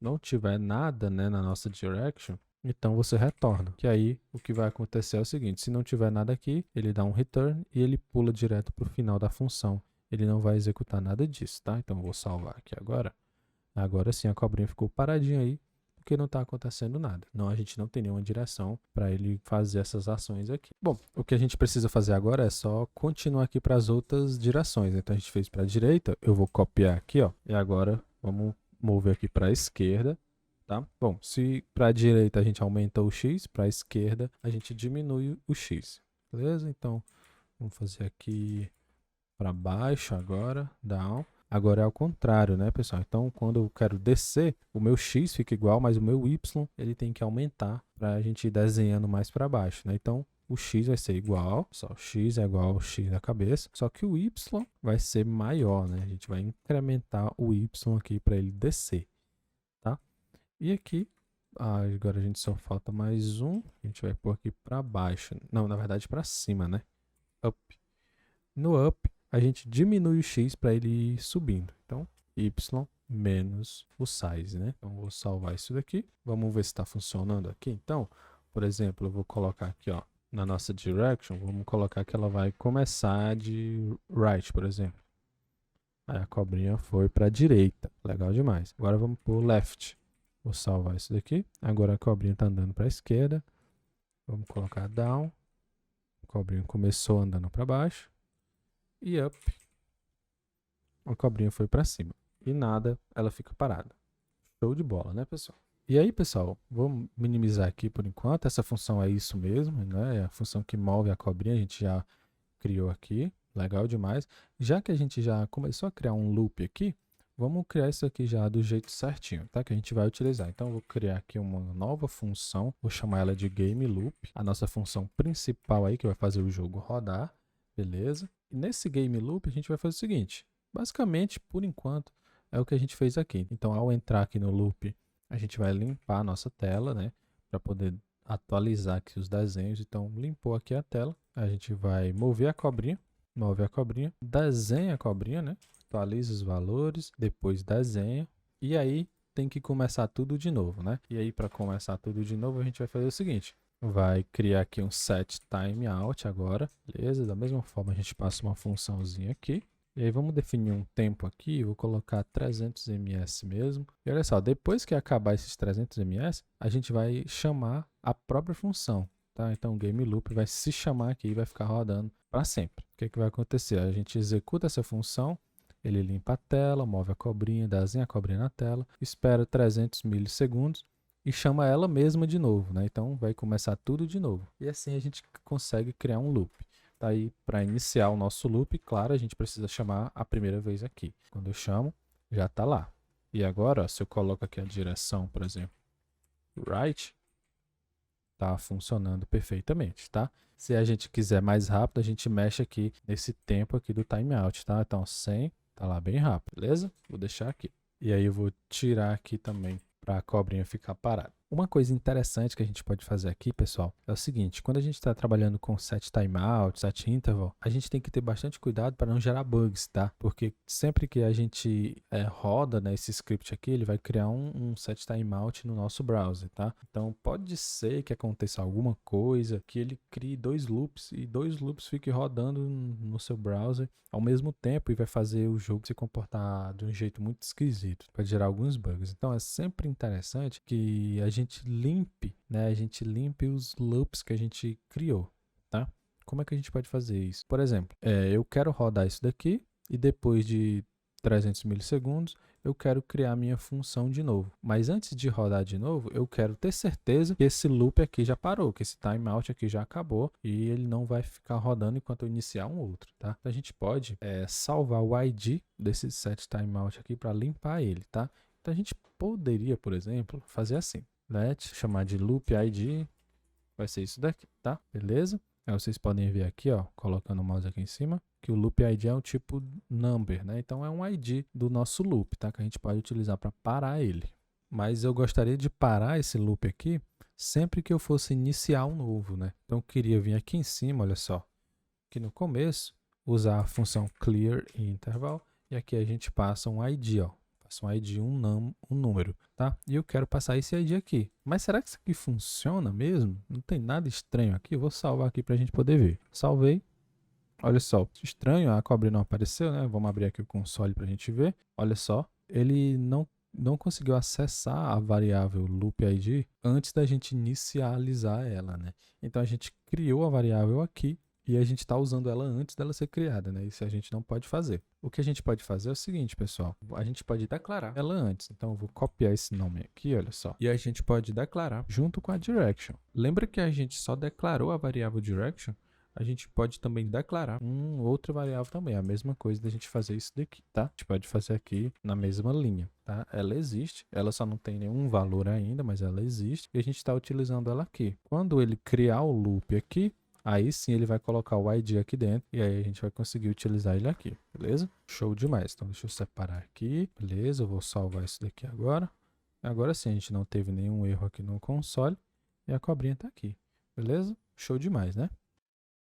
não tiver nada, né, na nossa direction, então você retorna. Que aí o que vai acontecer é o seguinte, se não tiver nada aqui, ele dá um return e ele pula direto para o final da função. Ele não vai executar nada disso, tá? Então eu vou salvar aqui agora. Agora sim a cobrinha ficou paradinha aí, porque não está acontecendo nada. Não, a gente não tem nenhuma direção para ele fazer essas ações aqui. Bom, o que a gente precisa fazer agora é só continuar aqui para as outras direções. Então a gente fez para a direita, eu vou copiar aqui, ó, e agora vamos mover aqui para a esquerda, tá? Bom, se para a direita a gente aumenta o x, para a esquerda a gente diminui o x, beleza? Então, vamos fazer aqui para baixo agora, down. Agora é ao contrário, né, pessoal? Então, quando eu quero descer, o meu x fica igual, mas o meu y ele tem que aumentar para a gente ir desenhando mais para baixo, né? Então, o x vai ser igual, só x é igual ao x da cabeça, só que o y vai ser maior, né? A gente vai incrementar o y aqui para ele descer, tá? E aqui, agora a gente só falta mais um, a gente vai pôr aqui para baixo. Não, na verdade para cima, né? Up. No up, a gente diminui o x para ele ir subindo. Então, y menos o size, né? Então, vou salvar isso daqui. Vamos ver se está funcionando aqui. Então, por exemplo, eu vou colocar aqui, ó, na nossa direction, vamos colocar que ela vai começar de right, por exemplo. Aí a cobrinha foi para a direita. Legal demais. Agora vamos para o left. Vou salvar isso daqui. Agora a cobrinha está andando para a esquerda. Vamos colocar down. A cobrinha começou andando para baixo. E up. A cobrinha foi para cima. E nada, ela fica parada. Show de bola, né, pessoal? E aí, pessoal, vou minimizar aqui por enquanto. Essa função é isso mesmo, né? É a função que move a cobrinha. A gente já criou aqui. Legal demais. Já que a gente já começou a criar um loop aqui, vamos criar isso aqui já do jeito certinho, tá? Que a gente vai utilizar. Então, eu vou criar aqui uma nova função. Vou chamar ela de GameLoop. A nossa função principal aí, que vai fazer o jogo rodar. Beleza? E nesse GameLoop, a gente vai fazer o seguinte. Basicamente, por enquanto, é o que a gente fez aqui. Então, ao entrar aqui no loop, a gente vai limpar a nossa tela, né? Para poder atualizar aqui os desenhos. Então, limpou aqui a tela. A gente vai mover a cobrinha. Move a cobrinha. Desenha a cobrinha, né? Atualiza os valores. Depois desenha. E aí, tem que começar tudo de novo, né? E aí, para começar tudo de novo, a gente vai fazer o seguinte. Vai criar aqui um set timeout agora. Beleza? Da mesma forma, a gente passa uma funçãozinha aqui. E aí vamos definir um tempo aqui, vou colocar 300 ms mesmo. E olha só, depois que acabar esses 300 ms, a gente vai chamar a própria função, tá? Então o GameLoop vai se chamar aqui e vai ficar rodando para sempre. O que que vai acontecer? A gente executa essa função, ele limpa a tela, move a cobrinha, desenha a cobrinha na tela, espera 300 milissegundos e chama ela mesma de novo, né? Então vai começar tudo de novo. E assim a gente consegue criar um loop. Tá aí para iniciar o nosso loop, claro, a gente precisa chamar a primeira vez aqui. Quando eu chamo, já está lá. E agora, ó, se eu coloco aqui a direção, por exemplo, right, tá funcionando perfeitamente, tá? Se a gente quiser mais rápido, a gente mexe aqui nesse tempo aqui do timeout, tá? Então 100, tá lá bem rápido, beleza? Vou deixar aqui. E aí eu vou tirar aqui também para a cobrinha ficar parada. Uma coisa interessante que a gente pode fazer aqui, pessoal, é o seguinte. Quando a gente está trabalhando com set timeout, set interval, a gente tem que ter bastante cuidado para não gerar bugs, tá? Porque sempre que a gente roda, né, esse script aqui, ele vai criar um set timeout no nosso browser, tá? Então, pode ser que aconteça alguma coisa, que ele crie dois loops e dois loops fiquem rodando no seu browser ao mesmo tempo e vai fazer o jogo se comportar de um jeito muito esquisito. Pode gerar alguns bugs. Então, é sempre interessante que a gente limpe, né? A gente limpe os loops que a gente criou, tá? Como é que a gente pode fazer isso? Por exemplo, eu quero rodar isso daqui e depois de 300 milissegundos eu quero criar minha função de novo. Mas antes de rodar de novo, eu quero ter certeza que esse loop aqui já parou, que esse timeout aqui já acabou e ele não vai ficar rodando enquanto eu iniciar um outro, tá? Então a gente pode salvar o ID desse set timeout aqui para limpar ele, tá? Então a gente poderia, por exemplo, fazer assim. Let, chamar de loop ID, vai ser isso daqui, tá? Beleza? Aí vocês podem ver aqui, ó, colocando o mouse aqui em cima, que o loop ID é um tipo number, né? Então é um ID do nosso loop, tá? Que a gente pode utilizar para parar ele. Mas eu gostaria de parar esse loop aqui sempre que eu fosse iniciar um novo, né? Então eu queria vir aqui em cima, olha só, aqui no começo, usar a função clear interval e aqui a gente passa um ID, ó. Um ID, um número, tá? E eu quero passar esse ID aqui. Mas será que isso aqui funciona mesmo? Não tem nada estranho aqui? Eu vou salvar aqui para a gente poder ver. Salvei. Olha só, estranho, a cobrinha não apareceu, né? Vamos abrir aqui o console para a gente ver. Olha só, ele não conseguiu acessar a variável loop ID antes da gente inicializar ela, né? Então a gente criou a variável aqui e a gente está usando ela antes dela ser criada, né? Isso a gente não pode fazer. O que a gente pode fazer é o seguinte, pessoal. A gente pode declarar ela antes. Então, eu vou copiar esse nome aqui, olha só. E a gente pode declarar junto com a direction. Lembra que a gente só declarou a variável direction a gente pode também declarar outra variável também, a mesma coisa da gente fazer isso daqui, tá? A gente pode fazer aqui na mesma linha, tá? Ela existe, ela só não tem nenhum valor ainda, mas ela existe e a gente está utilizando ela aqui. Quando ele criar o loop aqui, aí sim ele vai colocar o ID aqui dentro e aí a gente vai conseguir utilizar ele aqui, beleza? Show demais. Então deixa eu separar aqui, beleza? Eu vou salvar isso daqui agora. Agora sim, a gente não teve nenhum erro aqui no console e a cobrinha tá aqui, beleza? Show demais, né?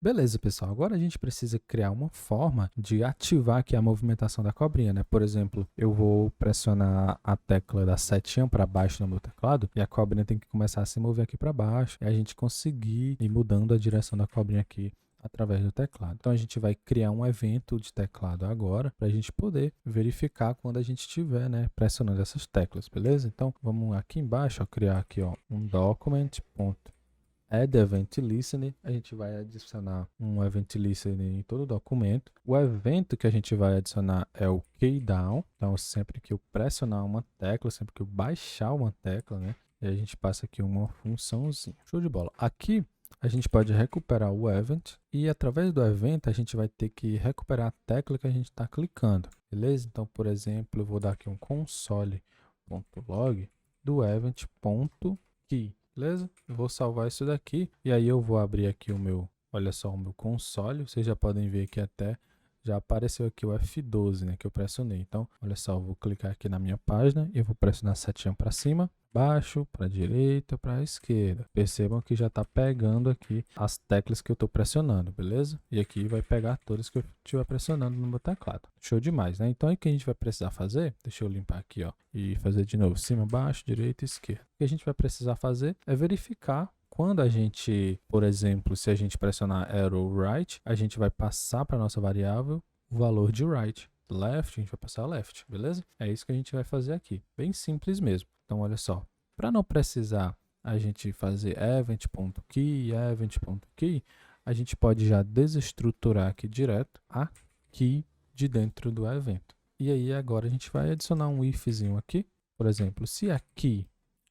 Beleza, pessoal. Agora a gente precisa criar uma forma de ativar aqui a movimentação da cobrinha, né? Por exemplo, eu vou pressionar a tecla da setinha para baixo no meu teclado e a cobrinha tem que começar a se mover aqui para baixo e a gente conseguir ir mudando a direção da cobrinha aqui através do teclado. Então a gente vai criar um evento de teclado agora para a gente poder verificar quando a gente estiver, né, pressionando essas teclas, beleza? Então vamos aqui embaixo, ó, criar aqui, ó, um document.add event listener, a gente vai adicionar um event listener em todo o documento. O evento que a gente vai adicionar é o keydown, então sempre que eu pressionar uma tecla, sempre que eu baixar uma tecla, né, e a gente passa aqui uma funçãozinha. Show de bola. Aqui a gente pode recuperar o event e através do evento a gente vai ter que recuperar a tecla que a gente está clicando, beleza? Então, por exemplo, eu vou dar aqui um console.log do event.key. Beleza? Eu vou salvar isso daqui e aí eu vou abrir aqui o meu, olha só, o meu console. Vocês já podem ver que até já apareceu aqui o F12, né, que eu pressionei. Então, olha só, eu vou clicar aqui na minha página e eu vou pressionar a setinha para cima, baixo, para direita, para esquerda. Percebam que já está pegando aqui as teclas que eu estou pressionando, beleza? E aqui vai pegar todas que eu estiver pressionando no meu teclado. Show demais, né? Então, o que a gente vai precisar fazer? Deixa eu limpar aqui, ó, e fazer de novo, cima, baixo, direita, esquerda. O que a gente vai precisar fazer é verificar quando a gente, por exemplo, se a gente pressionar arrow right, a gente vai passar para a nossa variável o valor de right. Left, a gente vai passar left, beleza? É isso que a gente vai fazer aqui. Bem simples mesmo. Então, olha só. Para não precisar a gente fazer event.key, event.key, a gente pode já desestruturar aqui direto a key de dentro do evento. E aí, agora a gente vai adicionar um ifzinho aqui. Por exemplo, se a key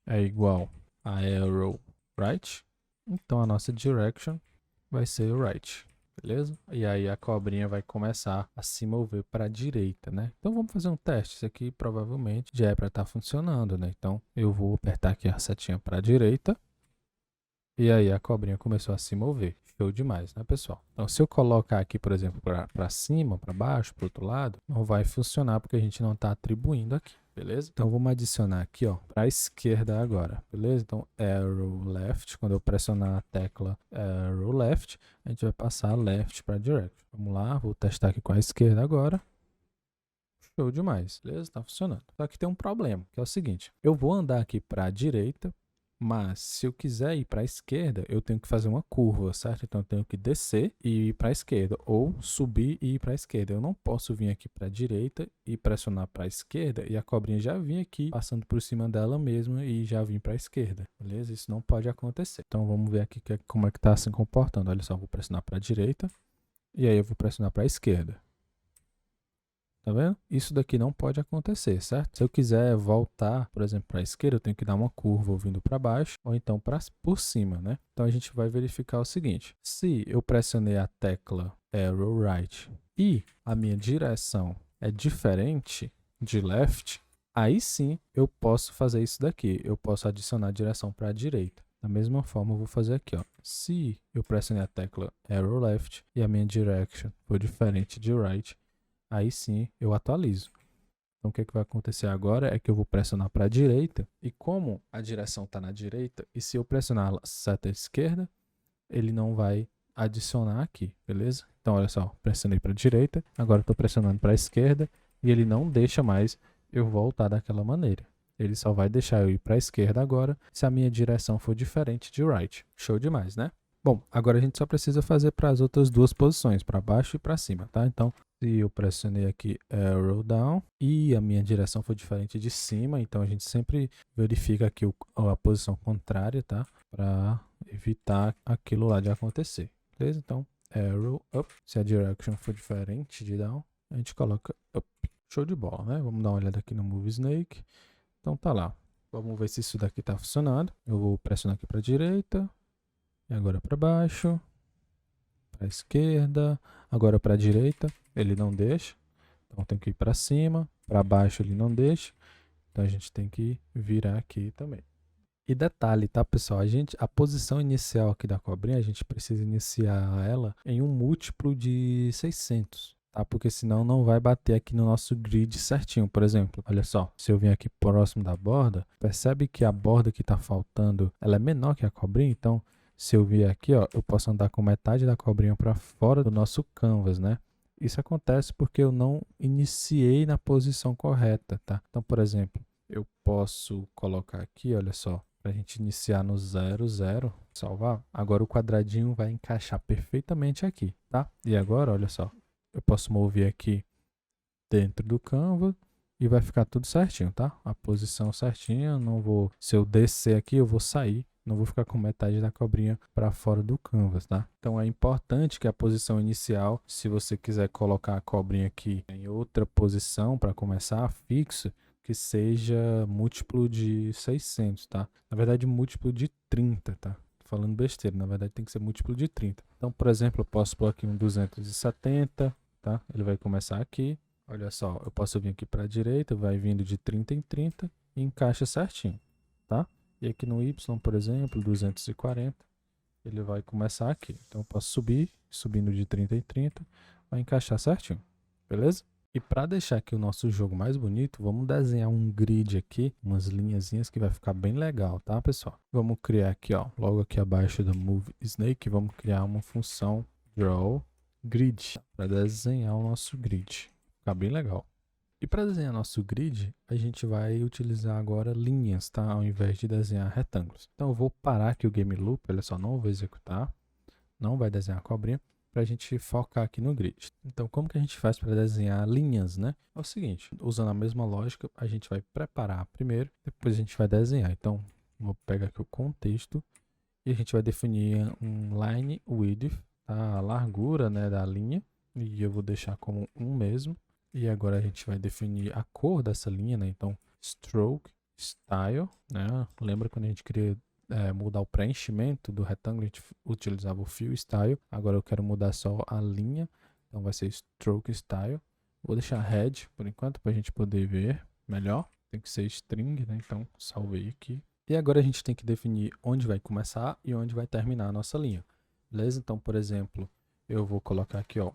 é igual a arrow right, então a nossa direction vai ser right, beleza? E aí a cobrinha vai começar a se mover para a direita, né? Então vamos fazer um teste. Isso aqui provavelmente já é para estar funcionando, né? Então eu vou apertar aqui a setinha para a direita e aí a cobrinha começou a se mover. Show demais, né, pessoal? Então se eu colocar aqui, por exemplo, para cima, para baixo, para o outro lado, não vai funcionar porque a gente não está atribuindo aqui. Beleza? Então vamos adicionar aqui, ó, para a esquerda agora, beleza? Então arrow left, quando eu pressionar a tecla arrow left, a gente vai passar left para direct. Vamos lá, vou testar aqui com a esquerda agora. Show demais, beleza? Tá funcionando. Só que tem um problema, que é o seguinte, eu vou andar aqui para a direita, mas se eu quiser ir para a esquerda, eu tenho que fazer uma curva, certo? Então eu tenho que descer e ir para a esquerda, ou subir e ir para a esquerda. Eu não posso vir aqui para a direita e pressionar para a esquerda e a cobrinha já vir aqui, passando por cima dela mesma e já vir para a esquerda, beleza? Isso não pode acontecer. Então vamos ver aqui como é que está se comportando. Olha só, eu vou pressionar para a direita e aí eu vou pressionar para a esquerda. Tá vendo? Isso daqui não pode acontecer, certo? Se eu quiser voltar, por exemplo, para a esquerda, eu tenho que dar uma curva vindo para baixo ou então por cima, né? Então a gente vai verificar o seguinte: se eu pressionei a tecla arrow right e a minha direção é diferente de left, aí sim eu posso fazer isso daqui. Eu posso adicionar a direção para a direita. Da mesma forma, eu vou fazer aqui, ó. Se eu pressionei a tecla arrow left e a minha direction for diferente de right, aí sim eu atualizo. Então o que vai acontecer agora é que eu vou pressionar para a direita e como a direção está na direita e se eu pressionar a seta esquerda, ele não vai adicionar aqui, beleza? Então olha só, pressionei para a direita, agora estou pressionando para a esquerda e ele não deixa mais eu voltar daquela maneira. Ele só vai deixar eu ir para a esquerda agora se a minha direção for diferente de right. Show demais, né? Bom, agora a gente só precisa fazer para as outras duas posições, para baixo e para cima, tá? Então, se eu pressionei aqui arrow down e a minha direção for diferente de cima, então a gente sempre verifica aqui a posição contrária, tá? Para evitar aquilo lá de acontecer, beleza? Então, arrow up. Se a direction for diferente de down, a gente coloca up. Show de bola, né? Vamos dar uma olhada aqui no Move Snake. Então tá lá. Vamos ver se isso daqui tá funcionando. Eu vou pressionar aqui para a direita. E agora para baixo, para a esquerda, agora para a direita, ele não deixa. Então tem que ir para cima, para baixo ele não deixa. Então a gente tem que virar aqui também. E detalhe, tá, pessoal? A posição inicial aqui da cobrinha, a gente precisa iniciar ela em um múltiplo de 600, tá? Porque senão não vai bater aqui no nosso grid certinho. Por exemplo, olha só, se eu vim aqui próximo da borda, percebe que a borda que tá faltando, ela é menor que a cobrinha, então se eu vir aqui, ó, eu posso andar com metade da cobrinha para fora do nosso canvas, né? Isso acontece porque eu não iniciei na posição correta, tá? Então, por exemplo, eu posso colocar aqui, olha só, para a gente iniciar no 0, 0, salvar. Agora o quadradinho vai encaixar perfeitamente aqui, tá? E agora, olha só, eu posso mover aqui dentro do Canva e vai ficar tudo certinho, tá? A posição certinha, não vou, se eu descer aqui, eu vou sair, não vou ficar com metade da cobrinha para fora do canvas, tá? Então é importante que a posição inicial, se você quiser colocar a cobrinha aqui em outra posição para começar fixo, que seja múltiplo de 600, tá? Na verdade, múltiplo de 30, tá? Tô falando besteira, na verdade tem que ser múltiplo de 30. Então, por exemplo, eu posso pôr aqui um 270, tá? Ele vai começar aqui. Olha só, eu posso vir aqui para a direita, vai vindo de 30 em 30 e encaixa certinho, tá? E aqui no Y, por exemplo, 240, ele vai começar aqui. Então eu posso subir, subindo de 30 em 30, vai encaixar certinho, beleza? E para deixar aqui o nosso jogo mais bonito, vamos desenhar um grid aqui, umas linhazinhas que vai ficar bem legal, tá, pessoal? Vamos criar aqui, ó, logo aqui abaixo do Move Snake, vamos criar uma função Draw Grid para desenhar o nosso grid. Ficar bem legal. E para desenhar nosso grid, a gente vai utilizar agora linhas, tá? Ao invés de desenhar retângulos. Então eu vou parar aqui o Game Loop, olha só, não vou executar, não vai desenhar a cobrinha, para a gente focar aqui no grid. Então como que a gente faz para desenhar linhas, né? É o seguinte, usando a mesma lógica, a gente vai preparar primeiro, depois a gente vai desenhar. Então vou pegar aqui o contexto e a gente vai definir um line width, tá? A largura, né, da linha, e eu vou deixar como 1 mesmo. E agora a gente vai definir a cor dessa linha, né? Então, stroke, style, né? Lembra quando a gente queria mudar o preenchimento do retângulo, a gente utilizava o fill style. Agora eu quero mudar só a linha, então vai ser stroke style. Vou deixar head por enquanto para a gente poder ver melhor. Tem que ser string, né? Então, salvei aqui. E agora a gente tem que definir onde vai começar e onde vai terminar a nossa linha. Beleza? Então, por exemplo, eu vou colocar aqui, ó,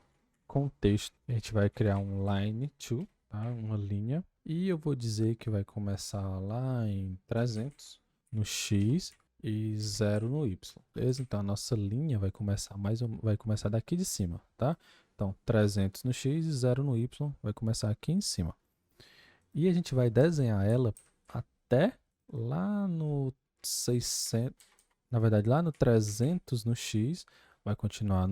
contexto, a gente vai criar um line to, tá? Uma linha, e eu vou dizer que vai começar lá em 300 no X e 0 no Y, beleza? Então a nossa linha vai começar vai começar daqui de cima, tá? Então 300 no X e 0 no Y vai começar aqui em cima. E a gente vai desenhar ela até lá no 600, na verdade lá no 300 no X, vai continuar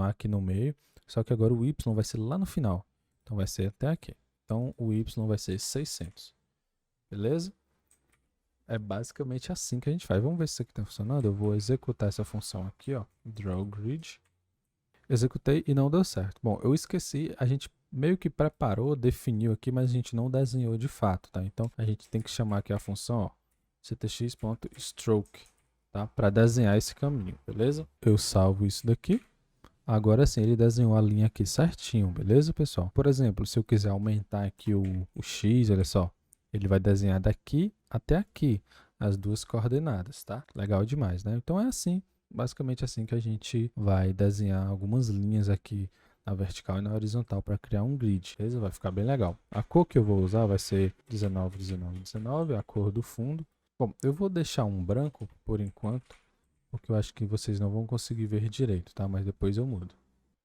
aqui no meio. Só que agora o Y vai ser lá no final. Então vai ser até aqui. Então o Y vai ser 600. Beleza? É basicamente assim que a gente faz. Vamos ver se isso aqui está funcionando. Eu vou executar essa função aqui, ó, Draw Grid. Executei e não deu certo. Bom, eu esqueci, a gente meio que preparou, definiu aqui, mas a gente não desenhou de fato, tá? Então a gente tem que chamar aqui a função, ó, ctx.stroke, tá? Para desenhar esse caminho, beleza? Eu salvo isso daqui. Agora sim, ele desenhou a linha aqui certinho, beleza, pessoal? Por exemplo, se eu quiser aumentar aqui o X, olha só, ele vai desenhar daqui até aqui, as duas coordenadas, tá? Legal demais, né? Então é assim, basicamente assim que a gente vai desenhar algumas linhas aqui na vertical e na horizontal para criar um grid, beleza? Vai ficar bem legal. A cor que eu vou usar vai ser 19, 19, 19, a cor do fundo. Bom, eu vou deixar um branco por enquanto, porque eu acho que vocês não vão conseguir ver direito, tá? Mas depois eu mudo.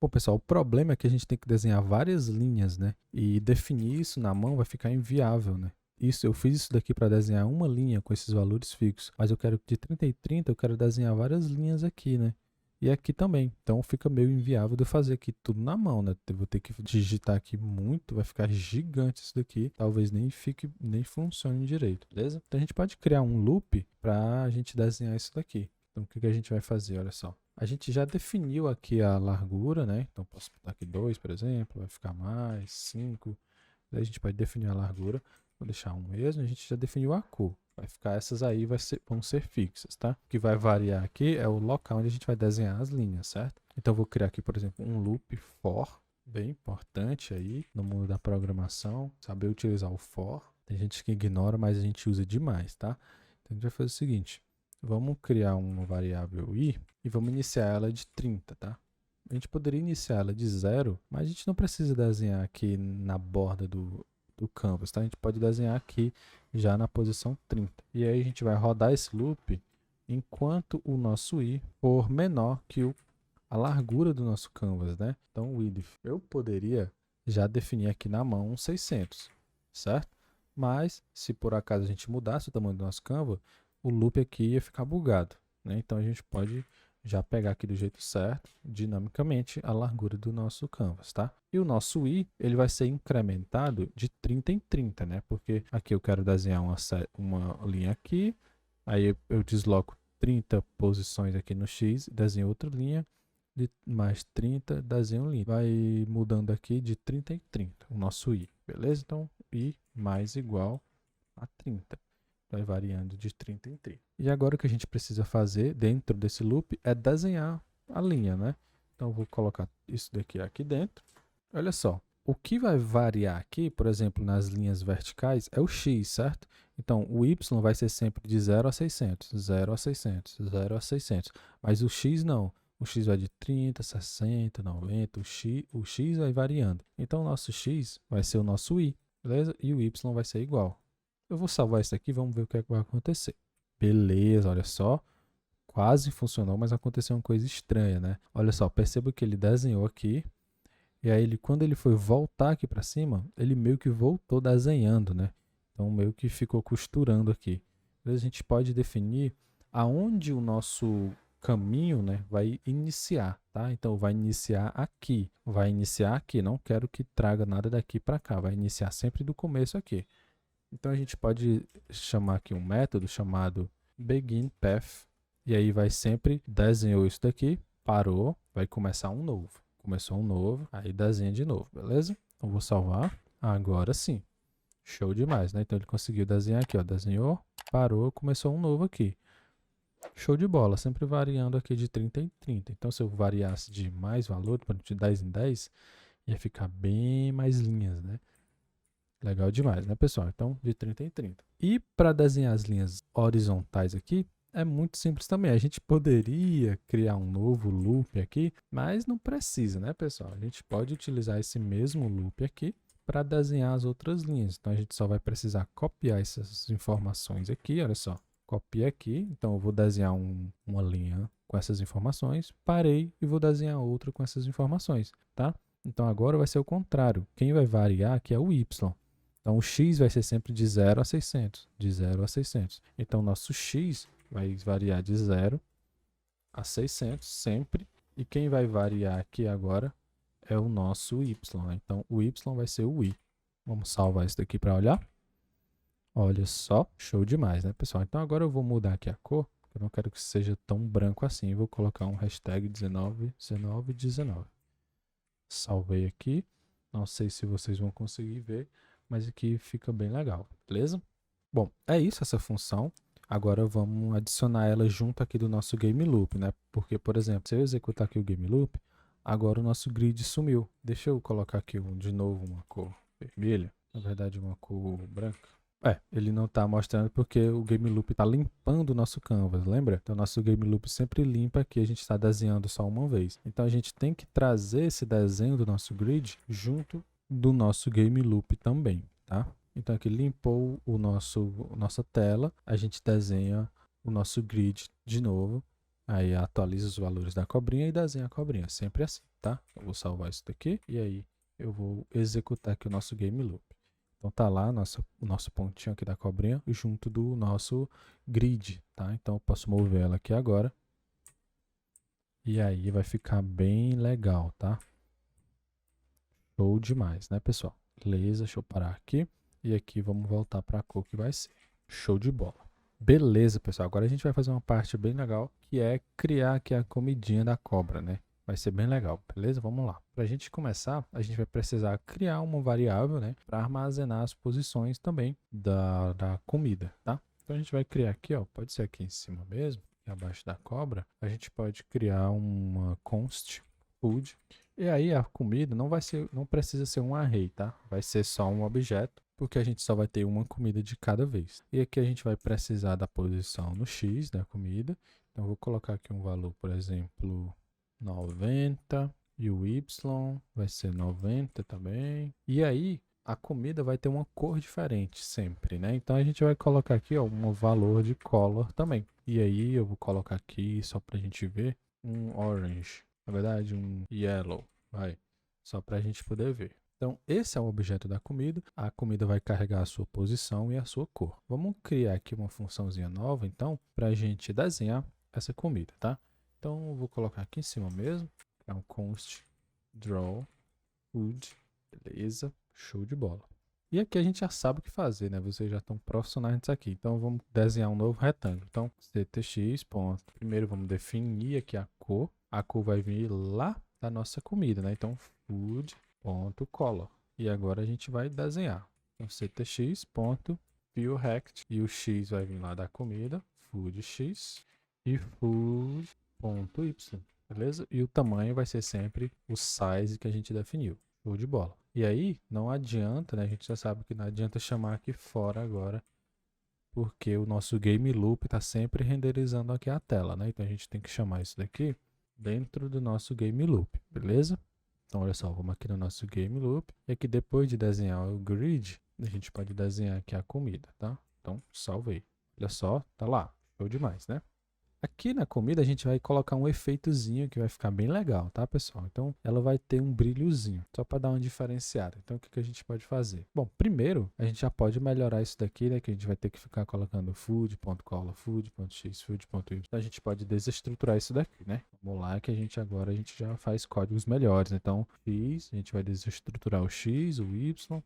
Bom, pessoal, o problema é que a gente tem que desenhar várias linhas, né? E definir isso na mão vai ficar inviável, né? Eu fiz isso daqui para desenhar uma linha com esses valores fixos, mas eu quero de 30 em 30, eu quero desenhar várias linhas aqui, né? E aqui também. Então fica meio inviável de eu fazer aqui tudo na mão, né? Eu vou ter que digitar aqui muito, vai ficar gigante isso daqui. Talvez nem funcione direito, beleza? Então a gente pode criar um loop para a gente desenhar isso daqui. Então, o que a gente vai fazer? Olha só. A gente já definiu aqui a largura, né? Então, posso botar aqui 2, por exemplo. Vai ficar mais, 5. Daí a gente pode definir a largura. Vou deixar 1 mesmo. A gente já definiu a cor. Vai ficar essas aí, vão ser fixas, tá? O que vai variar aqui é o local onde a gente vai desenhar as linhas, certo? Então eu vou criar aqui, por exemplo, um loop for, bem importante aí no mundo da programação, saber utilizar o for. Tem gente que ignora, mas a gente usa demais, tá? Então a gente vai fazer o seguinte, vamos criar uma variável i e vamos iniciar ela de 30, tá? A gente poderia iniciar ela de 0, mas a gente não precisa desenhar aqui na borda do canvas, tá? A gente pode desenhar aqui já na posição 30. E aí a gente vai rodar esse loop enquanto o nosso i for menor que a largura do nosso canvas, né? Então, o width, eu poderia já definir aqui na mão um 600, certo? Mas, se por acaso a gente mudasse o tamanho do nosso canvas, o loop aqui ia ficar bugado, né? Então, a gente pode já pegar aqui do jeito certo, dinamicamente, a largura do nosso canvas, tá? E o nosso i, ele vai ser incrementado de 30 em 30, né? Porque aqui eu quero desenhar uma linha aqui, aí eu desloco 30 posições aqui no x, desenho outra linha, de mais 30, desenho linha. Vai mudando aqui de 30 em 30, o nosso i, beleza? Então, i mais igual a 30. Vai variando de 30 em 30. E agora o que a gente precisa fazer dentro desse loop é desenhar a linha, né? Então, eu vou colocar isso daqui aqui dentro. Olha só, o que vai variar aqui, por exemplo, nas linhas verticais, é o x, certo? Então, o y vai ser sempre de 0 a 600, 0 a 600, 0 a 600. Mas o x não. O x vai de 30, 60, 90, o x vai variando. Então, o nosso x vai ser o nosso i, beleza? E o y vai ser igual. Eu vou salvar isso aqui e vamos ver o que é que vai acontecer. Beleza, olha só. Quase funcionou, mas aconteceu uma coisa estranha, né? Olha só, perceba que ele desenhou aqui. E aí, quando ele foi voltar aqui para cima, ele meio que voltou desenhando, né? Então, meio que ficou costurando aqui. Então, a gente pode definir aonde o nosso caminho, né, vai iniciar, tá? Então, vai iniciar aqui, vai iniciar aqui. Não quero que traga nada daqui para cá, vai iniciar sempre do começo aqui. Então, a gente pode chamar aqui um método chamado beginPath. E aí, vai sempre desenhou isso daqui, parou, vai começar um novo. Começou um novo, aí desenha de novo, beleza? Então, vou salvar. Agora sim. Show demais, né? Então, ele conseguiu desenhar aqui, ó. Desenhou, parou, começou um novo aqui. Show de bola, sempre variando aqui de 30 em 30. Então, se eu variasse de mais valor, de 10 em 10, ia ficar bem mais linhas, né? Legal demais, né, pessoal? Então, de 30 em 30. E para desenhar as linhas horizontais aqui, é muito simples também. A gente poderia criar um novo loop aqui, mas não precisa, né, pessoal? A gente pode utilizar esse mesmo loop aqui para desenhar as outras linhas. Então, a gente só vai precisar copiar essas informações aqui, olha só. Copia aqui, então eu vou desenhar uma linha com essas informações, parei e vou desenhar outra com essas informações, tá? Então, agora vai ser o contrário. Quem vai variar aqui é o y. Então, o x vai ser sempre de 0 a 600, de 0 a 600. Então, nosso x vai variar de 0 a 600 sempre. E quem vai variar aqui agora é o nosso y. Né? Então, o y vai ser o i. Vamos salvar isso daqui para olhar. Olha só, show demais, né, pessoal? Então, agora eu vou mudar aqui a cor. Eu não quero que seja tão branco assim. Vou colocar um hashtag 191919. Salvei aqui. Não sei se vocês vão conseguir ver, mas aqui fica bem legal, beleza? Bom, é isso essa função. Agora vamos adicionar ela junto aqui do nosso game loop, né? Porque, por exemplo, se eu executar aqui o game loop, agora o nosso grid sumiu. Deixa eu colocar aqui de novo uma cor vermelha, na verdade uma cor branca. Ele não está mostrando porque o game loop está limpando o nosso canvas, lembra? Então, o nosso game loop sempre limpa aqui, a gente está desenhando só uma vez. Então, a gente tem que trazer esse desenho do nosso grid junto do nosso game loop também, tá? Então, aqui limpou nossa tela, a gente desenha o nosso grid de novo, aí atualiza os valores da cobrinha e desenha a cobrinha, sempre assim, tá? Eu vou salvar isso daqui e aí eu vou executar aqui o nosso game loop. Então tá lá o nosso pontinho aqui da cobrinha junto do nosso grid, tá? Então eu posso mover ela aqui agora. E aí vai ficar bem legal, tá? Show demais, né, pessoal? Beleza, deixa eu parar aqui. E aqui vamos voltar para a cor que vai ser. Show de bola. Beleza, pessoal. Agora a gente vai fazer uma parte bem legal, que é criar aqui a comidinha da cobra, né? Vai ser bem legal, beleza? Vamos lá. Para a gente começar, a gente vai precisar criar uma variável, né? Para armazenar as posições também da comida, tá? Então a gente vai criar aqui, ó. Pode ser aqui em cima mesmo. aqui abaixo da cobra, a gente pode criar uma const food. E aí a comida não precisa ser um array, tá? Vai ser só um objeto, porque a gente só vai ter uma comida de cada vez. E aqui a gente vai precisar da posição no x da comida. Então eu vou colocar aqui um valor, por exemplo, 90, e o y vai ser 90 também. E aí a comida vai ter uma cor diferente sempre, né? Então a gente vai colocar aqui, ó, um valor de color também. E aí eu vou colocar aqui, só pra gente ver, um orange. Na verdade, um yellow, vai. Só pra gente poder ver. Então, esse é o objeto da comida. A comida vai carregar a sua posição e a sua cor. Vamos criar aqui uma funçãozinha nova, então, pra gente desenhar essa comida, tá? Então, eu vou colocar aqui em cima mesmo. É um const draw food. Beleza, show de bola. E aqui a gente já sabe o que fazer, né? Vocês já estão profissionais nisso aqui. Então vamos desenhar um novo retângulo. Então, ctx. Primeiro vamos definir aqui a cor. A cor vai vir lá da nossa comida, né? Então, food.color. E agora a gente vai desenhar. Então, ctx.fillRect. E o x vai vir lá da comida. Foodx. E food.y. Beleza? E o tamanho vai ser sempre o size que a gente definiu. Show de bola. E aí, não adianta, né? A gente já sabe que não adianta chamar aqui fora agora, porque o nosso game loop está sempre renderizando aqui a tela, né? Então a gente tem que chamar isso daqui dentro do nosso game loop, beleza? Então olha só, vamos aqui no nosso game loop. E aqui depois de desenhar o grid, a gente pode desenhar aqui a comida, tá? Então salvei. Olha só, tá lá. Show demais, né? Aqui na comida a gente vai colocar um efeitozinho que vai ficar bem legal, tá, pessoal? Então ela vai ter um brilhozinho, só para dar uma diferenciada. Então o que a gente pode fazer? Bom, primeiro a gente já pode melhorar isso daqui, né? Que a gente vai ter que ficar colocando food.color, food.x, food.y. Então a gente pode desestruturar isso daqui, né? Vamos lá que a gente já faz códigos melhores. Então x, a gente vai desestruturar o x, o y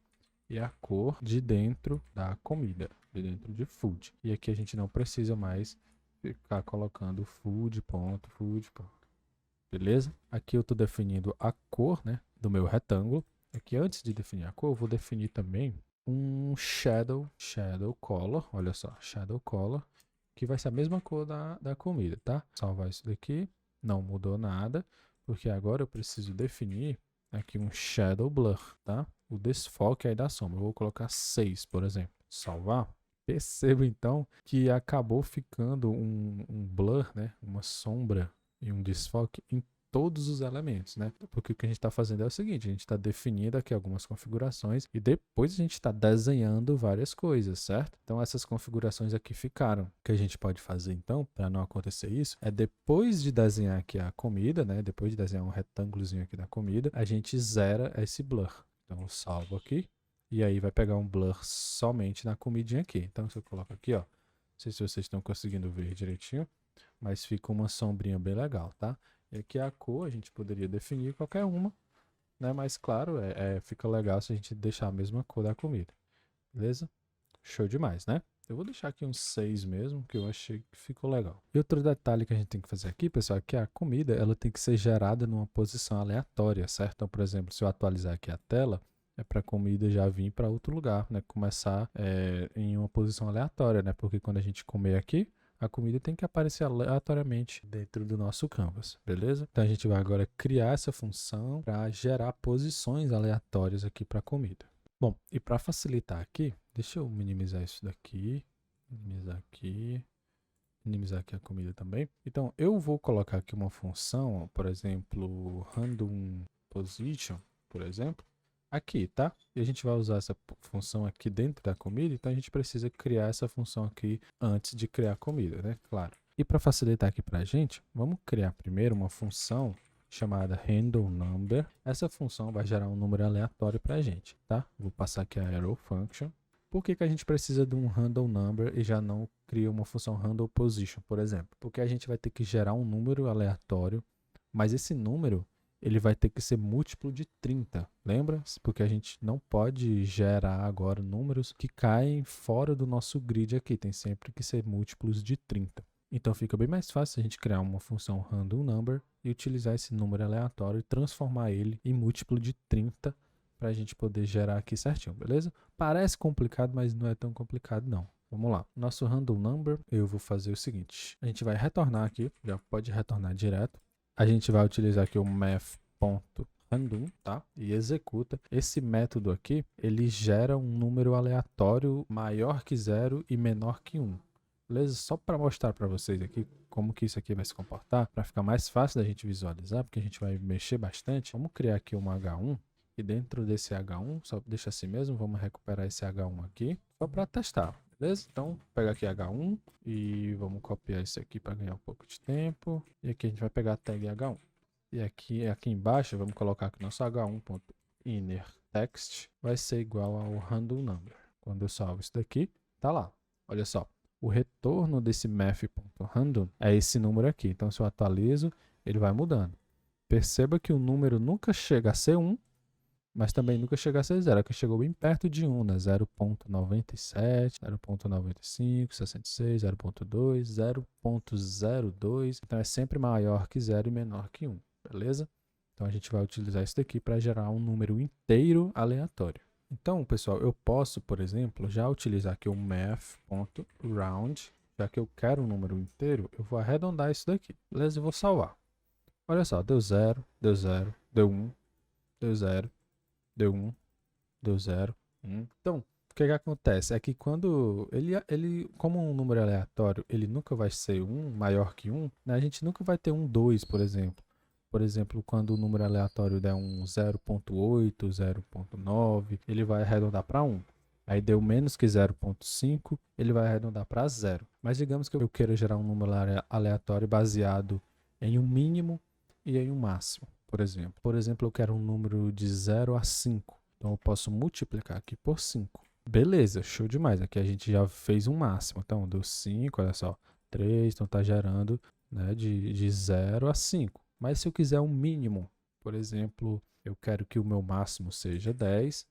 e a cor de dentro da comida, de dentro de food. E aqui a gente não precisa mais ficar colocando food. Beleza? Aqui eu estou definindo a cor, né, do meu retângulo. Aqui antes de definir a cor, eu vou definir também um shadow color, olha só, shadow color, que vai ser a mesma cor da comida, tá? Salvar isso daqui, não mudou nada, porque agora eu preciso definir aqui um shadow blur, tá? O desfoque aí da sombra, eu vou colocar 6, por exemplo. Salvar. Percebo então que acabou ficando um blur, né? Uma sombra e um desfoque em todos os elementos, né? Porque o que a gente está fazendo é o seguinte, a gente está definindo aqui algumas configurações e depois a gente está desenhando várias coisas, certo? Então essas configurações aqui ficaram. O que a gente pode fazer então, para não acontecer isso, é depois de desenhar aqui a comida, né? Depois de desenhar um retângulozinho aqui da comida, a gente zera esse blur. Então eu salvo aqui. E aí vai pegar um blur somente na comidinha aqui. Então se eu coloco aqui, ó. Não sei se vocês estão conseguindo ver direitinho, mas fica uma sombrinha bem legal, tá? E aqui a cor a gente poderia definir qualquer uma, né? Mas claro, fica legal se a gente deixar a mesma cor da comida. Beleza? Show demais, né? Eu vou deixar aqui uns 6 mesmo, que eu achei que ficou legal. E outro detalhe que a gente tem que fazer aqui, pessoal, é que a comida ela tem que ser gerada numa posição aleatória, certo? Então, por exemplo, se eu atualizar aqui a tela, é para a comida já vir para outro lugar, né? Começar em uma posição aleatória, né? Porque quando a gente comer aqui, a comida tem que aparecer aleatoriamente dentro do nosso canvas, beleza? Então a gente vai agora criar essa função para gerar posições aleatórias aqui para a comida. Bom, e para facilitar aqui, deixa eu minimizar isso daqui, minimizar aqui a comida também. Então eu vou colocar aqui uma função, por exemplo, random position, por exemplo, aqui, tá? E a gente vai usar essa função aqui dentro da comida, então a gente precisa criar essa função aqui antes de criar a comida, né? Claro. E para facilitar aqui para a gente, vamos criar primeiro uma função chamada handleNumber. Essa função vai gerar um número aleatório para a gente, tá? Vou passar aqui a arrow function. Por que a gente precisa de um handleNumber e já não cria uma função handlePosition, por exemplo? Porque a gente vai ter que gerar um número aleatório, mas esse número ele vai ter que ser múltiplo de 30, lembra? Porque a gente não pode gerar agora números que caem fora do nosso grid aqui, tem sempre que ser múltiplos de 30. Então fica bem mais fácil a gente criar uma função randomNumber e utilizar esse número aleatório e transformar ele em múltiplo de 30 para a gente poder gerar aqui certinho, beleza? Parece complicado, mas não é tão complicado não. Vamos lá. Nosso random number, eu vou fazer o seguinte. A gente vai retornar aqui, já pode retornar direto. A gente vai utilizar aqui o math.random, tá? E executa. Esse método aqui, ele gera um número aleatório maior que 0 e menor que 1. Beleza? Só para mostrar para vocês aqui como que isso aqui vai se comportar, para ficar mais fácil da gente visualizar, porque a gente vai mexer bastante. Vamos criar aqui um H1 e dentro desse H1, só deixa assim mesmo, vamos recuperar esse H1 aqui, só para testar. Beleza? Então, pega aqui H1 e vamos copiar isso aqui para ganhar um pouco de tempo. E aqui a gente vai pegar a tag H1. E aqui embaixo, vamos colocar que nosso H1.innerText vai ser igual ao random number. Quando eu salvo isso daqui, tá lá. Olha só. O retorno desse math.random é esse número aqui. Então, se eu atualizo, ele vai mudando. Perceba que o número nunca chega a ser 1, mas também nunca chega a ser 0. Aqui chegou bem perto de 1, né? 0.97, 0.95, 66, 0.2, 0.02. Então, é sempre maior que 0 e menor que 1, beleza? Então, a gente vai utilizar isso daqui para gerar um número inteiro aleatório. Então, pessoal, eu posso, por exemplo, já utilizar aqui o math.round. Já que eu quero um número inteiro, eu vou arredondar isso daqui, beleza? E vou salvar. Olha só, deu 0, deu 0, deu 1, deu 0, deu 1, deu 0, 1. Então, o que acontece é que quando como um número aleatório, ele nunca vai ser 1 maior que 1, né? A gente nunca vai ter um 2, por exemplo. Por exemplo, quando o número aleatório der um 0.8, 0.9, ele vai arredondar para 1. Aí deu menos que 0.5, ele vai arredondar para 0. Mas digamos que eu queira gerar um número aleatório baseado em um mínimo e em um máximo, por exemplo. Por exemplo, eu quero um número de 0 a 5. Então eu posso multiplicar aqui por 5. Beleza, show demais. Aqui a gente já fez um máximo. Então deu 5, olha só. 3, então está gerando, né, de 0 a 5. Mas se eu quiser um mínimo, por exemplo, eu quero que o meu máximo seja 10,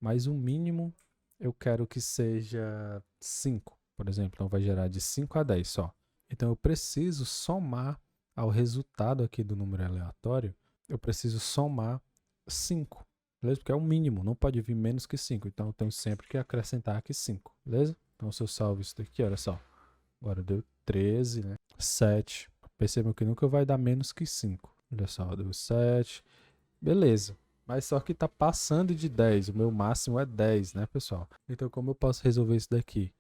mas o mínimo eu quero que seja 5, por exemplo. Então vai gerar de 5 a 10 só. Então eu preciso somar ao resultado aqui do número aleatório, eu preciso somar 5, beleza? Porque é o mínimo, não pode vir menos que 5. Então eu tenho sempre que acrescentar aqui 5, beleza? Então se eu salvo isso daqui, olha só. Agora deu 13, né? 7. Percebam que nunca vai dar menos que 5. Olha só, deu 7. Beleza. Mas só que está passando de 10. O meu máximo é 10, né, pessoal? Então, como eu posso resolver isso daqui?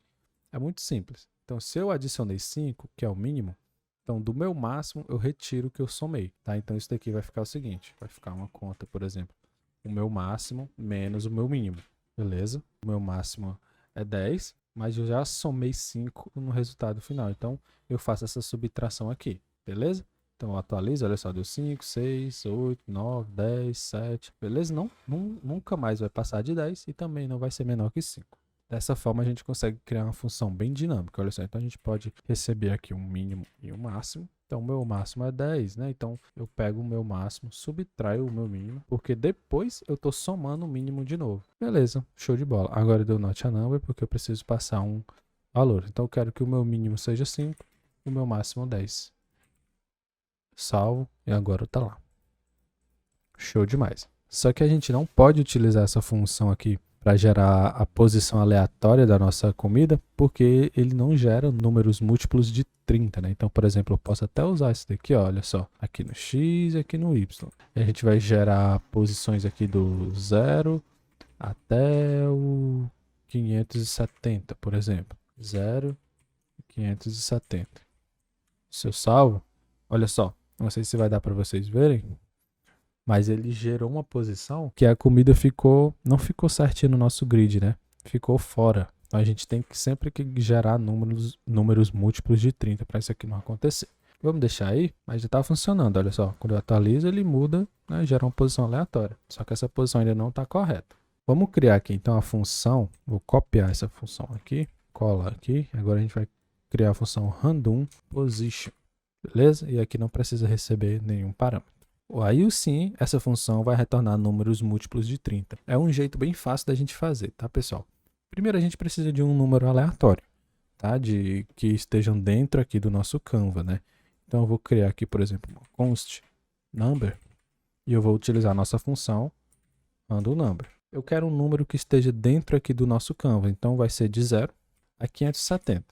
É muito simples. Então, se eu adicionei 5, que é o mínimo, então do meu máximo eu retiro o que eu somei, tá? Então, isso daqui vai ficar o seguinte. Vai ficar uma conta, por exemplo. O meu máximo menos o meu mínimo. Beleza? O meu máximo é 10. Mas eu já somei 5 no resultado final. Então, eu faço essa subtração aqui, beleza? Então, eu atualizo, olha só, deu 5, 6, 8, 9, 10, 7, beleza? Nunca mais vai passar de 10 e também não vai ser menor que 5. Dessa forma, a gente consegue criar uma função bem dinâmica, olha só. Então, a gente pode receber aqui um mínimo e um máximo. Então, o meu máximo é 10, né? Então, eu pego o meu máximo, subtraio o meu mínimo, porque depois eu estou somando o mínimo de novo. Beleza, show de bola. Agora deu not a number, porque eu preciso passar um valor. Então, eu quero que o meu mínimo seja 5 e o meu máximo 10. Salvo e agora está lá. Show demais. Só que a gente não pode utilizar essa função aqui para gerar a posição aleatória da nossa comida, porque ele não gera números múltiplos de 30, né? Então, por exemplo, eu posso até usar isso daqui, ó, olha só, aqui no X e aqui no Y. E a gente vai gerar posições aqui do 0 até o 570, por exemplo. 0 e 570. Se eu salvo, olha só, não sei se vai dar para vocês verem, mas ele gerou uma posição que a comida não ficou certinho no nosso grid, né? Ficou fora. Então a gente tem que sempre que gerar números múltiplos de 30 para isso aqui não acontecer. Vamos deixar aí, mas já está funcionando, olha só. Quando eu atualizo, ele muda, né, gera uma posição aleatória. Só que essa posição ainda não está correta. Vamos criar aqui então a função, vou copiar essa função aqui, colar aqui. Agora a gente vai criar a função random position, beleza? E aqui não precisa receber nenhum parâmetro. Aí sim, essa função vai retornar números múltiplos de 30. É um jeito bem fácil da gente fazer, tá, pessoal? Primeiro a gente precisa de um número aleatório, tá? Que estejam dentro aqui do nosso Canva, né? Então eu vou criar aqui, por exemplo, uma const number e eu vou utilizar a nossa função random number. Eu quero um número que esteja dentro aqui do nosso Canva, então vai ser de 0 a 570.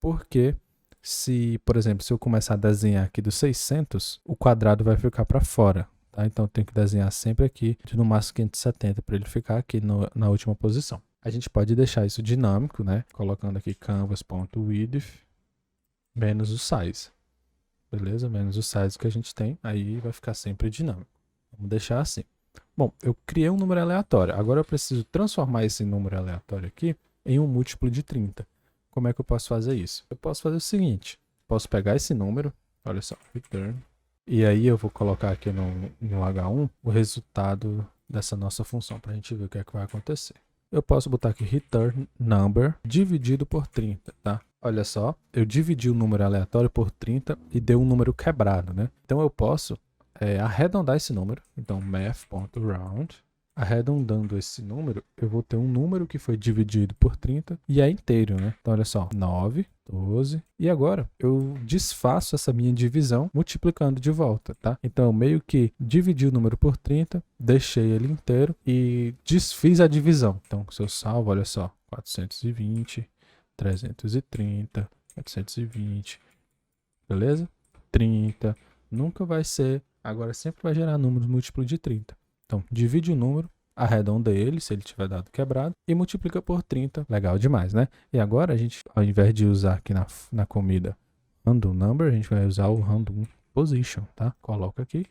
Porque se, por exemplo, se eu começar a desenhar aqui do 600, o quadrado vai ficar para fora. Tá? Então eu tenho que desenhar sempre aqui de no máximo 570 para ele ficar aqui na última posição. A gente pode deixar isso dinâmico, né? Colocando aqui canvas.width menos o size. Beleza? Menos o size que a gente tem, aí vai ficar sempre dinâmico. Vamos deixar assim. Bom, eu criei um número aleatório. Agora eu preciso transformar esse número aleatório aqui em um múltiplo de 30. Como é que eu posso fazer isso? Eu posso fazer o seguinte. Posso pegar esse número, olha só, return. E aí eu vou colocar aqui no H1 o resultado dessa nossa função para a gente ver o que é que vai acontecer. Eu posso botar aqui return number dividido por 30, tá? Olha só, eu dividi o número aleatório por 30 e deu um número quebrado, né? Então eu posso arredondar esse número. Então math.round, arredondando esse número, eu vou ter um número que foi dividido por 30 e é inteiro, né? Então olha só, 9, 12. E agora eu desfaço essa minha divisão multiplicando de volta, tá? Então eu meio que dividi o número por 30, deixei ele inteiro e desfiz a divisão. Então se eu salvo, olha só, 420, 330, 420, beleza? 30, nunca vai ser, agora sempre vai gerar números múltiplos de 30. Então, divide o número, arredonda ele, se ele tiver dado quebrado, e multiplica por 30. Legal demais, né? E agora a gente, ao invés de usar aqui na comida random number, a gente vai usar o random position, tá? Coloca aqui.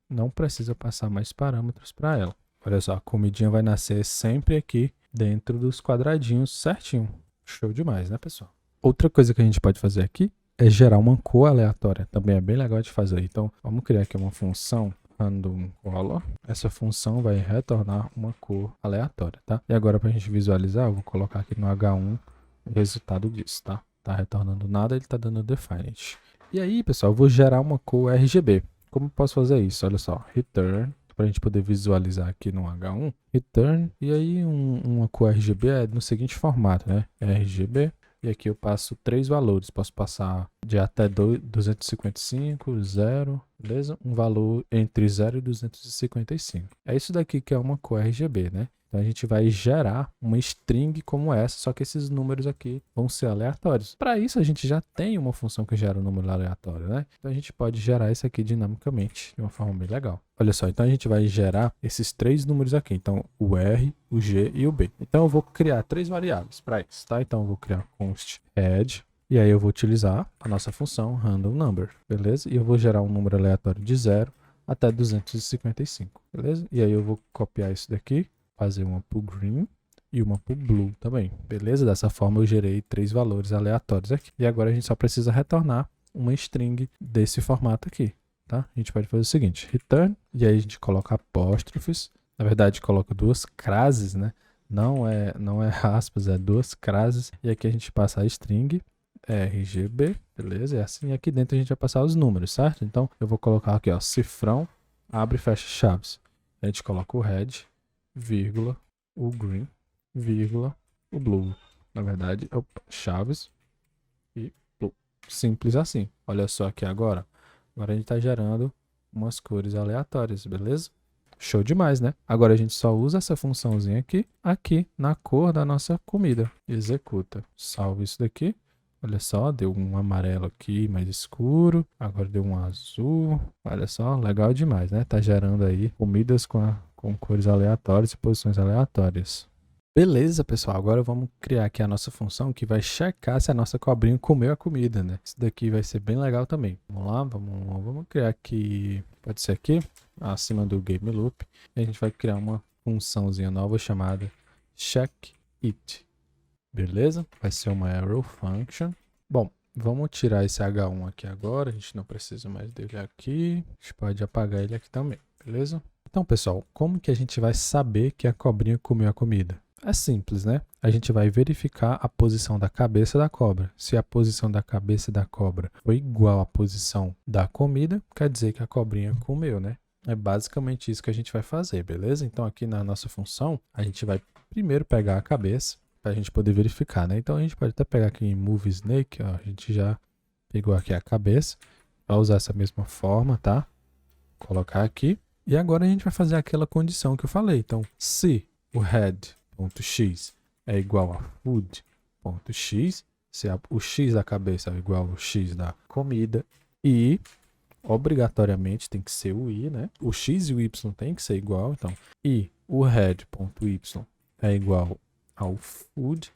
Não precisa passar mais parâmetros para ela. Olha só, a comidinha vai nascer sempre aqui dentro dos quadradinhos certinho. Show demais, né, pessoal? Outra coisa que a gente pode fazer aqui é gerar uma cor aleatória. Também é bem legal de fazer. Então, vamos criar aqui uma função random color. Essa função vai retornar uma cor aleatória, tá? E agora, para a gente visualizar, eu vou colocar aqui no H1 o resultado disso, tá? Tá retornando nada, ele tá dando definite. E aí, pessoal, eu vou gerar uma cor RGB. Como eu posso fazer isso? Olha só, return, para a gente poder visualizar aqui no H1, return, e aí uma cor RGB é no seguinte formato, né? RGB, e aqui eu passo 3 valores, posso passar de até 255, 0, beleza? Um valor entre 0 e 255. É isso daqui que é uma cor RGB, né? Então a gente vai gerar uma string como essa, só que esses números aqui vão ser aleatórios. Para isso a gente já tem uma função que gera um número aleatório, né? Então a gente pode gerar isso aqui dinamicamente, de uma forma bem legal. Olha só, então a gente vai gerar esses 3 números aqui. Então o R, o G e o B. Então eu vou criar 3 variáveis para isso, tá? Então eu vou criar const head. E aí eu vou utilizar a nossa função random number, beleza? E eu vou gerar um número aleatório de 0 até 255, beleza? E aí eu vou copiar isso daqui, fazer uma pro green e uma pro blue também, beleza? Dessa forma eu gerei 3 valores aleatórios aqui. E agora a gente só precisa retornar uma string desse formato aqui, tá? A gente pode fazer o seguinte, return, e aí a gente coloca apóstrofes, na verdade coloca 2 crases, né? Não é aspas, é 2 crases, e aqui a gente passa a string RGB, beleza? É assim, e aqui dentro a gente vai passar os números, certo? Então eu vou colocar aqui, ó, cifrão, abre e fecha chaves. A gente coloca o red, vírgula, o green, vírgula, o blue. Na verdade, chaves e blue. Simples assim. Olha só aqui agora. Agora a gente está gerando umas cores aleatórias, beleza? Show demais, né? Agora a gente só usa essa funçãozinha aqui na cor da nossa comida. Executa. Salva isso daqui. Olha só, deu um amarelo aqui mais escuro, agora deu um azul. Olha só, legal demais, né? Tá gerando aí comidas com cores aleatórias e posições aleatórias. Beleza, pessoal, agora vamos criar aqui a nossa função que vai checar se a nossa cobrinha comeu a comida, né? Isso daqui vai ser bem legal também. Vamos lá, vamos criar aqui, pode ser aqui, acima do game loop. E a gente vai criar uma funçãozinha nova chamada checkIt. Beleza? Vai ser uma arrow function. Bom, vamos tirar esse H1 aqui agora. A gente não precisa mais dele aqui. A gente pode apagar ele aqui também, beleza? Então, pessoal, como que a gente vai saber que a cobrinha comeu a comida? É simples, né? A gente vai verificar a posição da cabeça da cobra. Se a posição da cabeça da cobra for igual à posição da comida, quer dizer que a cobrinha comeu, né? É basicamente isso que a gente vai fazer, beleza? Então, aqui na nossa função, a gente vai primeiro pegar a cabeça, para a gente poder verificar, né? Então a gente pode até pegar aqui em Move Snake, ó, a gente já pegou aqui a cabeça, vai usar essa mesma forma, tá? Colocar aqui, e agora a gente vai fazer aquela condição que eu falei. Então, se o head.x é igual a X, se o X da cabeça é igual ao X da comida, e obrigatoriamente tem que ser o I, né? O X e o Y tem que ser igual, então, e o head.y é igual ao food.y,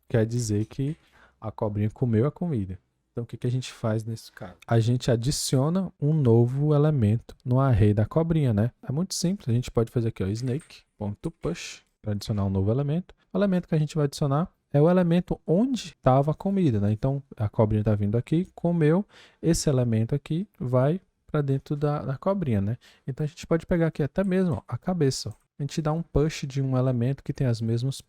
quer dizer que a cobrinha comeu a comida. Então, o que a gente faz nesse caso? A gente adiciona um novo elemento no array da cobrinha, né? É muito simples. A gente pode fazer aqui, ó, snake.push, para adicionar um novo elemento. O elemento que a gente vai adicionar é o elemento onde estava a comida, né? Então, a cobrinha está vindo aqui, comeu. Esse elemento aqui vai para dentro da cobrinha, né? Então, a gente pode pegar aqui até mesmo, ó, a cabeça. Ó. A gente dá um push de um elemento que tem as mesmas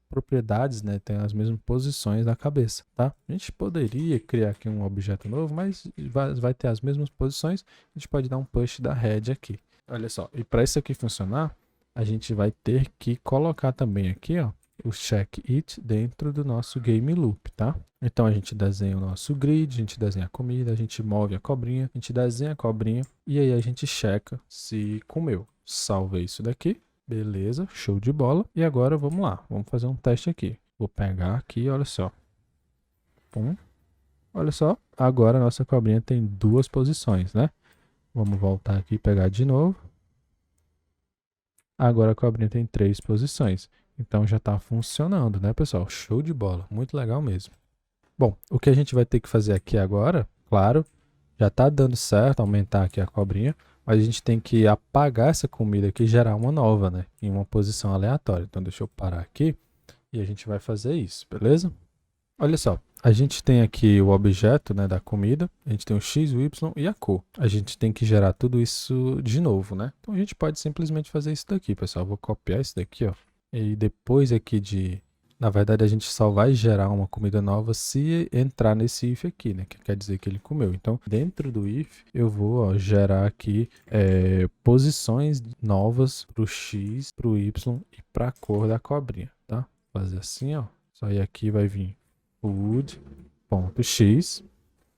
propriedades, né? Tem as mesmas posições da cabeça, tá? A gente poderia criar aqui um objeto novo, mas vai ter as mesmas posições. A gente pode dar um push da head aqui. Olha só, e para isso aqui funcionar, a gente vai ter que colocar também aqui, ó, o check it dentro do nosso game loop, tá? Então a gente desenha o nosso grid, a gente desenha a comida, a gente move a cobrinha, a gente desenha a cobrinha e aí a gente checa se comeu. Salva isso daqui. Beleza, show de bola. E agora vamos lá, vamos fazer um teste aqui. Vou pegar aqui, olha só. Pum. Olha só, agora a nossa cobrinha tem duas posições, né? Vamos voltar aqui e pegar de novo. Agora a cobrinha tem 3 posições. Então já está funcionando, né, pessoal? Show de bola, muito legal mesmo. Bom, o que a gente vai ter que fazer aqui agora, claro, já está dando certo aumentar aqui a cobrinha, mas a gente tem que apagar essa comida aqui e gerar uma nova, né? Em uma posição aleatória. Então deixa eu parar aqui e a gente vai fazer isso, beleza? Olha só, a gente tem aqui o objeto, né, da comida, a gente tem o X, o Y e a cor. A gente tem que gerar tudo isso de novo, né? Então a gente pode simplesmente fazer isso daqui, pessoal. Eu vou copiar isso daqui, ó. E depois aqui na verdade, a gente só vai gerar uma comida nova se entrar nesse if aqui, né? Que quer dizer que ele comeu. Então, dentro do if, eu vou, ó, gerar aqui posições novas para o X, para o Y e para a cor da cobrinha, tá? Fazer assim, ó. Só aí aqui vai vir food.x,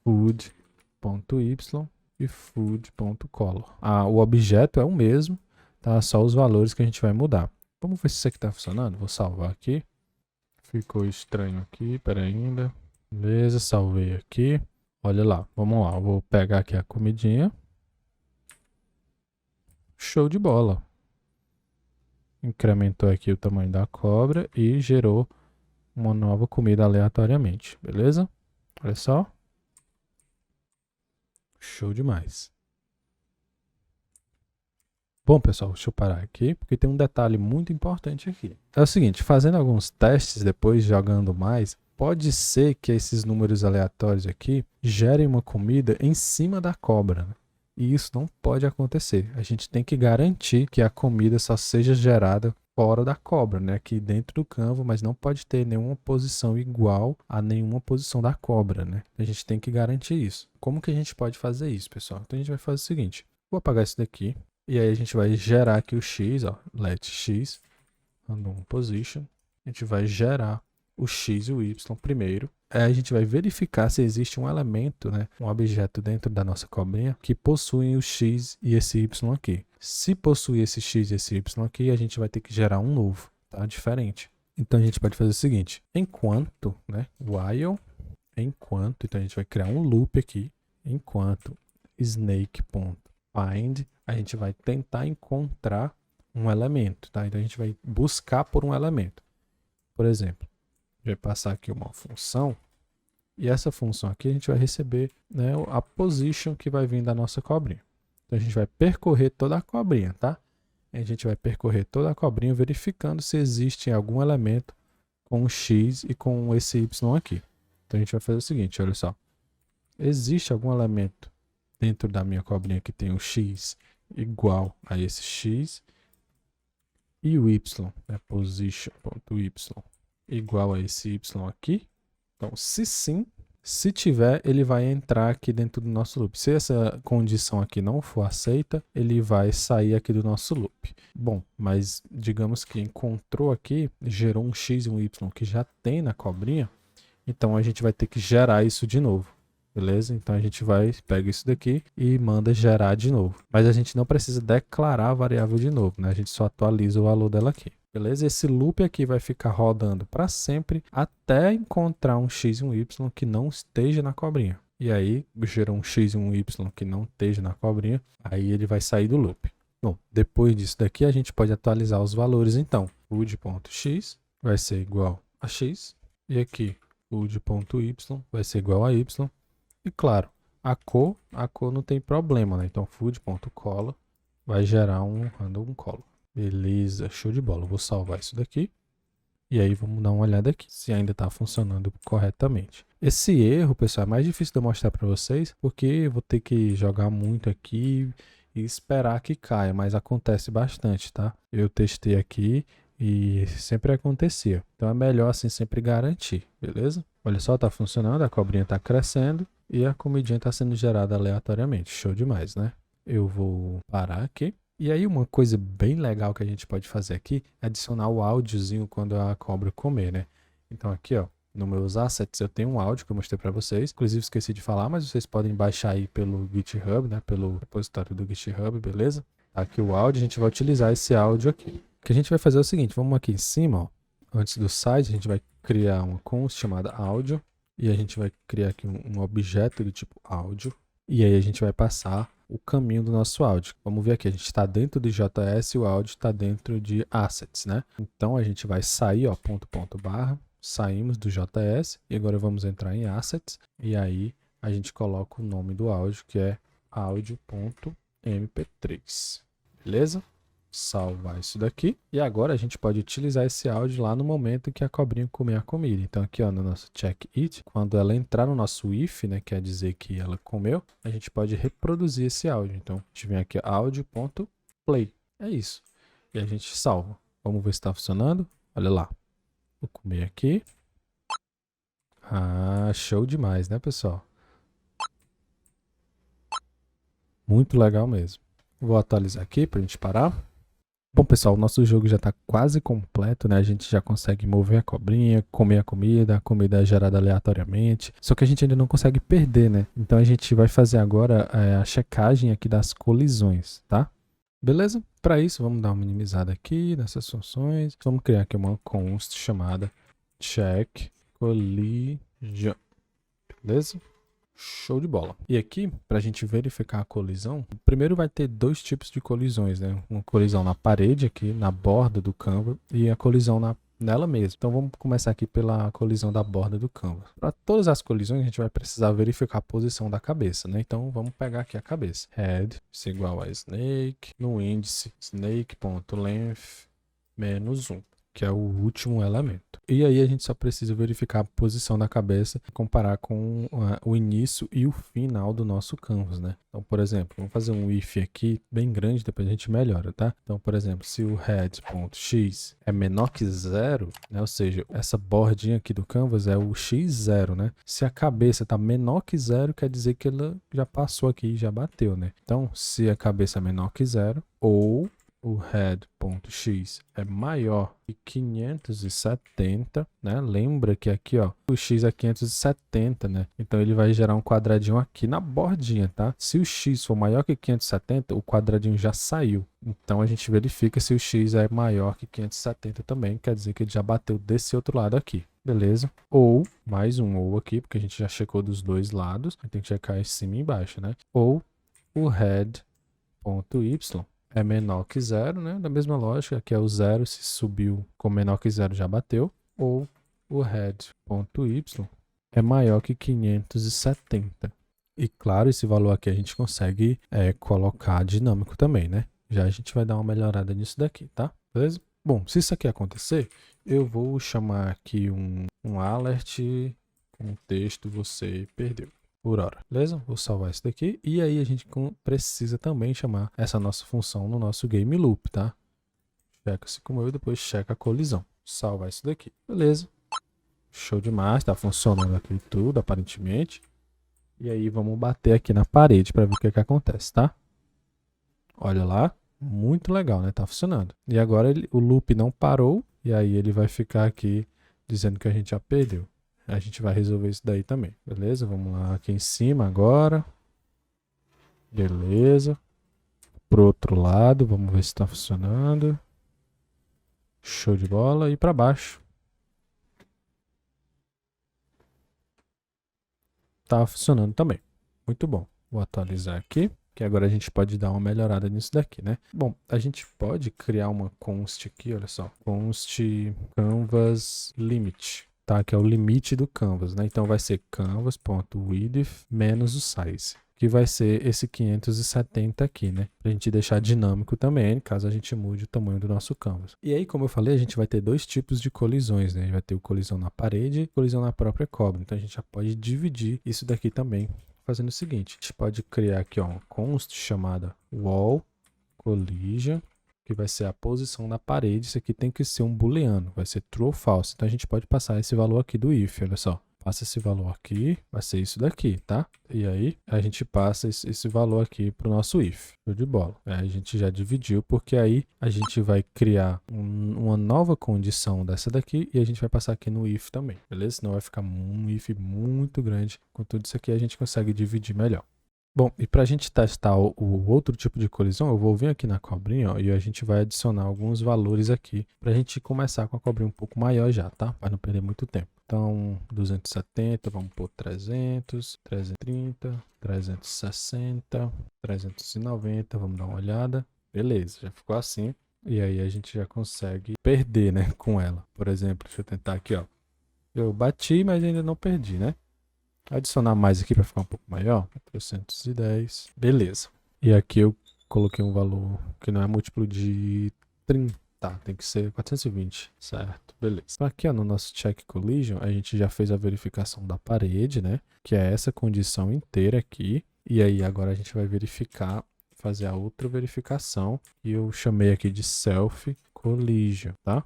food.y e food.color. O objeto é o mesmo, tá? Só os valores que a gente vai mudar. Vamos ver se isso aqui está funcionando. Vou salvar aqui. Ficou estranho aqui, pera ainda. Beleza, salvei aqui. Olha lá, vamos lá. Eu vou pegar aqui a comidinha. Show de bola. Incrementou aqui o tamanho da cobra e gerou uma nova comida aleatoriamente, beleza? Olha só. Show demais. Bom, pessoal, deixa eu parar aqui, porque tem um detalhe muito importante aqui. É o seguinte, fazendo alguns testes, depois jogando mais, pode ser que esses números aleatórios aqui gerem uma comida em cima da cobra, né? E isso não pode acontecer. A gente tem que garantir que a comida só seja gerada fora da cobra, né? Aqui dentro do Canva, mas não pode ter nenhuma posição igual a nenhuma posição da cobra, né? A gente tem que garantir isso. Como que a gente pode fazer isso, pessoal? Então a gente vai fazer o seguinte, vou apagar isso daqui. E aí a gente vai gerar aqui o X, ó, let X, random position. A gente vai gerar o X e o Y primeiro. Aí a gente vai verificar se existe um elemento, né, um objeto dentro da nossa cobrinha que possui o X e esse Y aqui. Se possuir esse X e esse Y aqui, a gente vai ter que gerar um novo, tá? Diferente. Então a gente pode fazer o seguinte, enquanto, né, while, enquanto, então a gente vai criar um loop aqui, enquanto snake.find, a gente vai tentar encontrar um elemento, tá? Então a gente vai buscar por um elemento. Por exemplo, vai passar aqui uma função e essa função aqui a gente vai receber, né, a position que vai vir da nossa cobrinha. Então a gente vai percorrer toda a cobrinha, tá? A gente vai percorrer toda a cobrinha verificando se existe algum elemento com o X e com esse Y aqui. Então a gente vai fazer o seguinte, olha só. Existe algum elemento dentro da minha cobrinha que tem o X igual a esse X e o Y, né, position.y igual a esse Y aqui. Então, se sim, se tiver, ele vai entrar aqui dentro do nosso loop. Se essa condição aqui não for aceita, ele vai sair aqui do nosso loop. Bom, mas digamos que encontrou aqui, gerou um X e um Y que já tem na cobrinha, então a gente vai ter que gerar isso de novo. Beleza? Então a gente pega isso daqui e manda gerar de novo. Mas a gente não precisa declarar a variável de novo, né? A gente só atualiza o valor dela aqui. Beleza? Esse loop aqui vai ficar rodando para sempre até encontrar um x e um y que não esteja na cobrinha. E aí, gerou um x e um y que não esteja na cobrinha, aí ele vai sair do loop. Bom, depois disso daqui, a gente pode atualizar os valores, então. Food.x vai ser igual a x, e aqui, food.y vai ser igual a y. E claro, a cor não tem problema, né? Então, food.color vai gerar um random color. Beleza, show de bola. Eu vou salvar isso daqui. E aí vamos dar uma olhada aqui, se ainda está funcionando corretamente. Esse erro, pessoal, é mais difícil de eu mostrar para vocês, porque eu vou ter que jogar muito aqui e esperar que caia, mas acontece bastante, tá? Eu testei aqui e sempre acontecia. Então é melhor assim sempre garantir, beleza? Olha só, tá funcionando, a cobrinha tá crescendo e a comidinha tá sendo gerada aleatoriamente. Show demais, né? Eu vou parar aqui. E aí uma coisa bem legal que a gente pode fazer aqui é adicionar o áudiozinho quando a cobra comer, né? Então aqui, ó, nos meus assets eu tenho um áudio que eu mostrei para vocês. Inclusive esqueci de falar, mas vocês podem baixar aí pelo GitHub, né? Pelo repositório do GitHub, beleza? Tá aqui o áudio, a gente vai utilizar esse áudio aqui. O que a gente vai fazer é o seguinte, vamos aqui em cima, ó. Antes do site, a gente vai criar uma const chamada áudio. E a gente vai criar aqui um objeto do tipo áudio. E aí a gente vai passar o caminho do nosso áudio. Vamos ver aqui, a gente está dentro de JS e o áudio está dentro de assets, né? Então a gente vai sair, ó, barra, saímos do JS e agora vamos entrar em assets e aí a gente coloca o nome do áudio que é audio.mp3, beleza? Salvar isso daqui e agora a gente pode utilizar esse áudio lá no momento em que a cobrinha comer a comida. Então aqui, ó, no nosso check it, quando ela entrar no nosso if, né, quer dizer que ela comeu, a gente pode reproduzir esse áudio. Então a gente vem aqui áudio.play, é isso, e a gente salva. Vamos ver se está funcionando. Olha lá, vou comer aqui. Ah, show demais, né, pessoal? Muito legal mesmo. Vou atualizar aqui para a gente parar. Bom, pessoal, o nosso jogo já está quase completo, né? A gente já consegue mover a cobrinha, comer a comida é gerada aleatoriamente. Só que a gente ainda não consegue perder, né? Então a gente vai fazer agora a checagem aqui das colisões, tá? Beleza? Para isso, vamos dar uma minimizada aqui nessas funções. Vamos criar aqui uma const chamada check collision. Beleza? Show de bola. E aqui, para a gente verificar a colisão, primeiro vai ter dois tipos de colisões, né? Uma colisão na parede aqui, na borda do canvas, e a colisão nela mesma. Então vamos começar aqui pela colisão da borda do canvas. Para todas as colisões, a gente vai precisar verificar a posição da cabeça, né? Então vamos pegar aqui a cabeça. Head é igual a snake, no índice snake.length menos 1. Que é o último elemento. E aí a gente só precisa verificar a posição da cabeça e comparar com o início e o final do nosso canvas, né? Então, por exemplo, vamos fazer um if aqui bem grande, depois a gente melhora, tá? Então, por exemplo, se o head.x é menor que 0, né? Ou seja, essa bordinha aqui do canvas é o x0, né? Se a cabeça tá menor que 0, quer dizer que ela já passou aqui e já bateu, né? Então, se a cabeça é menor que 0 ou o head.x é maior que 570, né? Lembra que aqui, ó, o x é 570, né? Então ele vai gerar um quadradinho aqui na bordinha, tá? Se o x for maior que 570, o quadradinho já saiu. Então a gente verifica se o x é maior que 570 também, quer dizer que ele já bateu desse outro lado aqui. Beleza? Ou, mais um ou aqui, porque a gente já checou dos dois lados, tem que checar em cima e embaixo, né? Ou o head.y é menor que 0, né? Da mesma lógica, que é o 0, se subiu com menor que 0 já bateu. Ou o head.y é maior que 570. E claro, esse valor aqui a gente consegue colocar dinâmico também, né? Já a gente vai dar uma melhorada nisso daqui, tá? Beleza? Bom, se isso aqui acontecer, eu vou chamar aqui um alert com texto você perdeu. Por hora, beleza? Vou salvar isso daqui. E aí a gente precisa também chamar essa nossa função no nosso game loop, tá? Checa se comeu e depois checa a colisão. Salvar isso daqui. Beleza. Show demais. Tá funcionando aqui tudo, aparentemente. E aí vamos bater aqui na parede para ver o que acontece, tá? Olha lá. Muito legal, né? Tá funcionando. E agora o loop não parou. E aí ele vai ficar aqui dizendo que a gente já perdeu. A gente vai resolver isso daí também, beleza? Vamos lá aqui em cima agora. Beleza. Pro outro lado, vamos ver se está funcionando. Show de bola. E para baixo. Tá funcionando também. Muito bom. Vou atualizar aqui, que agora a gente pode dar uma melhorada nisso daqui, né? Bom, a gente pode criar uma const aqui, olha só. Const canvas limit, tá? Que é o limite do canvas, né? Então vai ser canvas.width menos o size, que vai ser esse 570 aqui, né? Pra gente deixar dinâmico também, caso a gente mude o tamanho do nosso canvas. E aí, como eu falei, a gente vai ter dois tipos de colisões, né? A gente vai ter o colisão na parede e colisão na própria cobra. Então a gente já pode dividir isso daqui também, fazendo o seguinte. A gente pode criar aqui, ó, uma const chamada wall collision, que vai ser a posição da parede. Isso aqui tem que ser um booleano, vai ser true ou false. Então a gente pode passar esse valor aqui do if, olha só. Passa esse valor aqui, vai ser isso daqui, tá? E aí, a gente passa esse valor aqui para o nosso if. Show de bola. Aí a gente já dividiu, porque aí a gente vai criar uma nova condição dessa daqui e a gente vai passar aqui no if também, beleza? Senão vai ficar um if muito grande. Com tudo isso aqui, a gente consegue dividir melhor. Bom, e para a gente testar o outro tipo de colisão, eu vou vir aqui na cobrinha, ó, e a gente vai adicionar alguns valores aqui para a gente começar com a cobrinha um pouco maior já, tá? Para não perder muito tempo. Então, 270, vamos por 300, 330, 360, 390, vamos dar uma olhada. Beleza, já ficou assim. E aí a gente já consegue perder, né, com ela. Por exemplo, deixa eu tentar aqui, ó. Eu bati, mas ainda não perdi, né? Adicionar mais aqui para ficar um pouco maior. 410. Beleza. E aqui eu coloquei um valor que não é múltiplo de 30. Tem que ser 420. Certo. Beleza. Então aqui, ó, no nosso check collision, a gente já fez a verificação da parede, né? Que é essa condição inteira aqui. E aí agora a gente vai verificar, fazer a outra verificação. E eu chamei aqui de self collision, tá?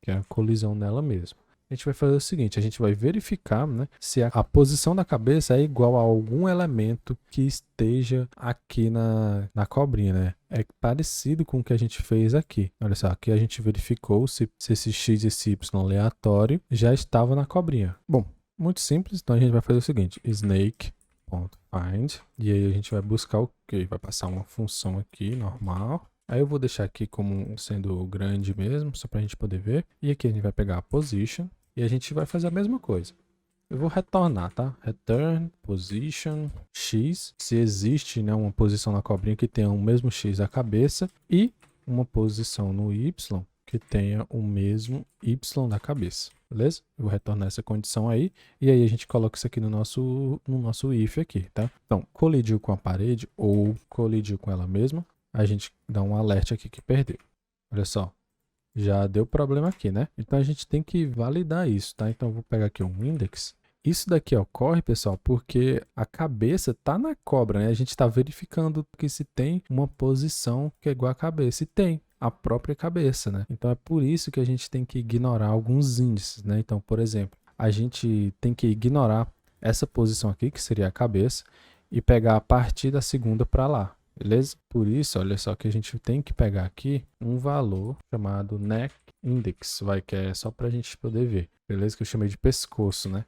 Que é a colisão nela mesma. A gente vai fazer o seguinte, a gente vai verificar, né, se a posição da cabeça é igual a algum elemento que esteja aqui na cobrinha, né? É parecido com o que a gente fez aqui. Olha só, aqui a gente verificou se esse x e esse y aleatório já estava na cobrinha. Bom, muito simples, então a gente vai fazer o seguinte, snake.find, e aí a gente vai buscar o quê? Vai passar uma função aqui, normal. Aí eu vou deixar aqui como sendo grande mesmo, só para a gente poder ver. E aqui a gente vai pegar a position e a gente vai fazer a mesma coisa. Eu vou retornar, tá? Return position x, se existe, né, uma posição na cobrinha que tenha o mesmo x da cabeça e uma posição no y que tenha o mesmo y da cabeça. Beleza? Eu vou retornar essa condição aí. E aí a gente coloca isso aqui no nosso if aqui, tá? Então, colidiu com a parede ou colidiu com ela mesma, a gente dá um alerta aqui que perdeu. Olha só, já deu problema aqui, né? Então a gente tem que validar isso, tá? Então eu vou pegar aqui um index. Isso daqui ocorre, pessoal, porque a cabeça tá na cobra, né? A gente está verificando que se tem uma posição que é igual à cabeça. E tem a própria cabeça, né? Então é por isso que a gente tem que ignorar alguns índices, né? Então, por exemplo, a gente tem que ignorar essa posição aqui, que seria a cabeça, e pegar a partir da segunda para lá. Beleza? Por isso, olha só que a gente tem que pegar aqui um valor chamado neck index, que é só para a gente poder ver. Beleza? Que eu chamei de pescoço, né?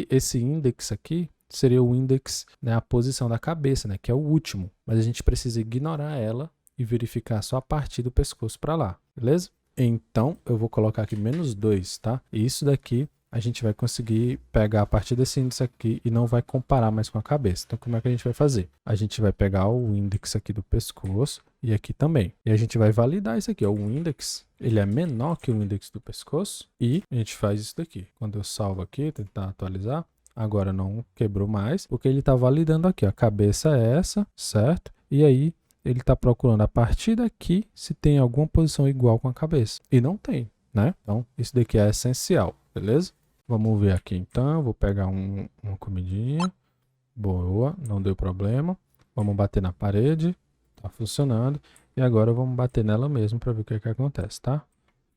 Esse index aqui seria o index, né, a posição da cabeça, né, que é o último. Mas a gente precisa ignorar ela e verificar só a partir do pescoço para lá. Beleza? Então, eu vou colocar aqui -2, tá? E isso daqui a gente vai conseguir pegar a partir desse índice aqui e não vai comparar mais com a cabeça. Então, como é que a gente vai fazer? A gente vai pegar o índice aqui do pescoço e aqui também. E a gente vai validar isso aqui, ó. O índice, ele é menor que o índice do pescoço e a gente faz isso daqui. Quando eu salvo aqui, tentar atualizar, agora não quebrou mais, porque ele está validando aqui, ó. A cabeça é essa, certo? E aí, ele está procurando a partir daqui se tem alguma posição igual com a cabeça. E não tem, né? Então, isso daqui é essencial, beleza? Vamos ver aqui então, vou pegar uma comidinha. Boa, não deu problema. Vamos bater na parede, tá funcionando. E agora vamos bater nela mesmo para ver o que é que acontece, tá?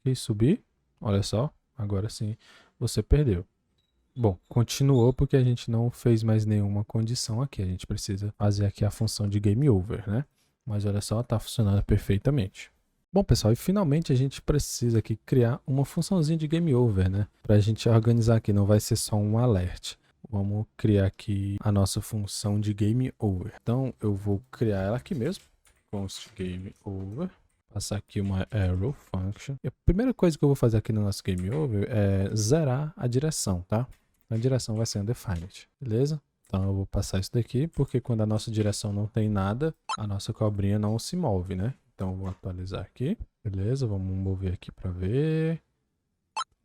E subir, olha só, agora sim você perdeu. Bom, continuou porque a gente não fez mais nenhuma condição aqui. A gente precisa fazer aqui a função de game over, né? Mas olha só, tá funcionando perfeitamente. Bom, pessoal, e finalmente a gente precisa aqui criar uma funçãozinha de game over, né? Para a gente organizar aqui, não vai ser só um alert. Vamos criar aqui a nossa função de game over. Então, eu vou criar ela aqui mesmo, const game over, Passar aqui uma arrow function. E a primeira coisa que eu vou fazer aqui no nosso game over é zerar a direção, tá? A direção vai ser undefined, beleza? Então eu vou passar isso daqui, porque quando a nossa direção não tem nada, a nossa cobrinha não se move, né? Então eu vou atualizar aqui, beleza? Vamos mover aqui para ver.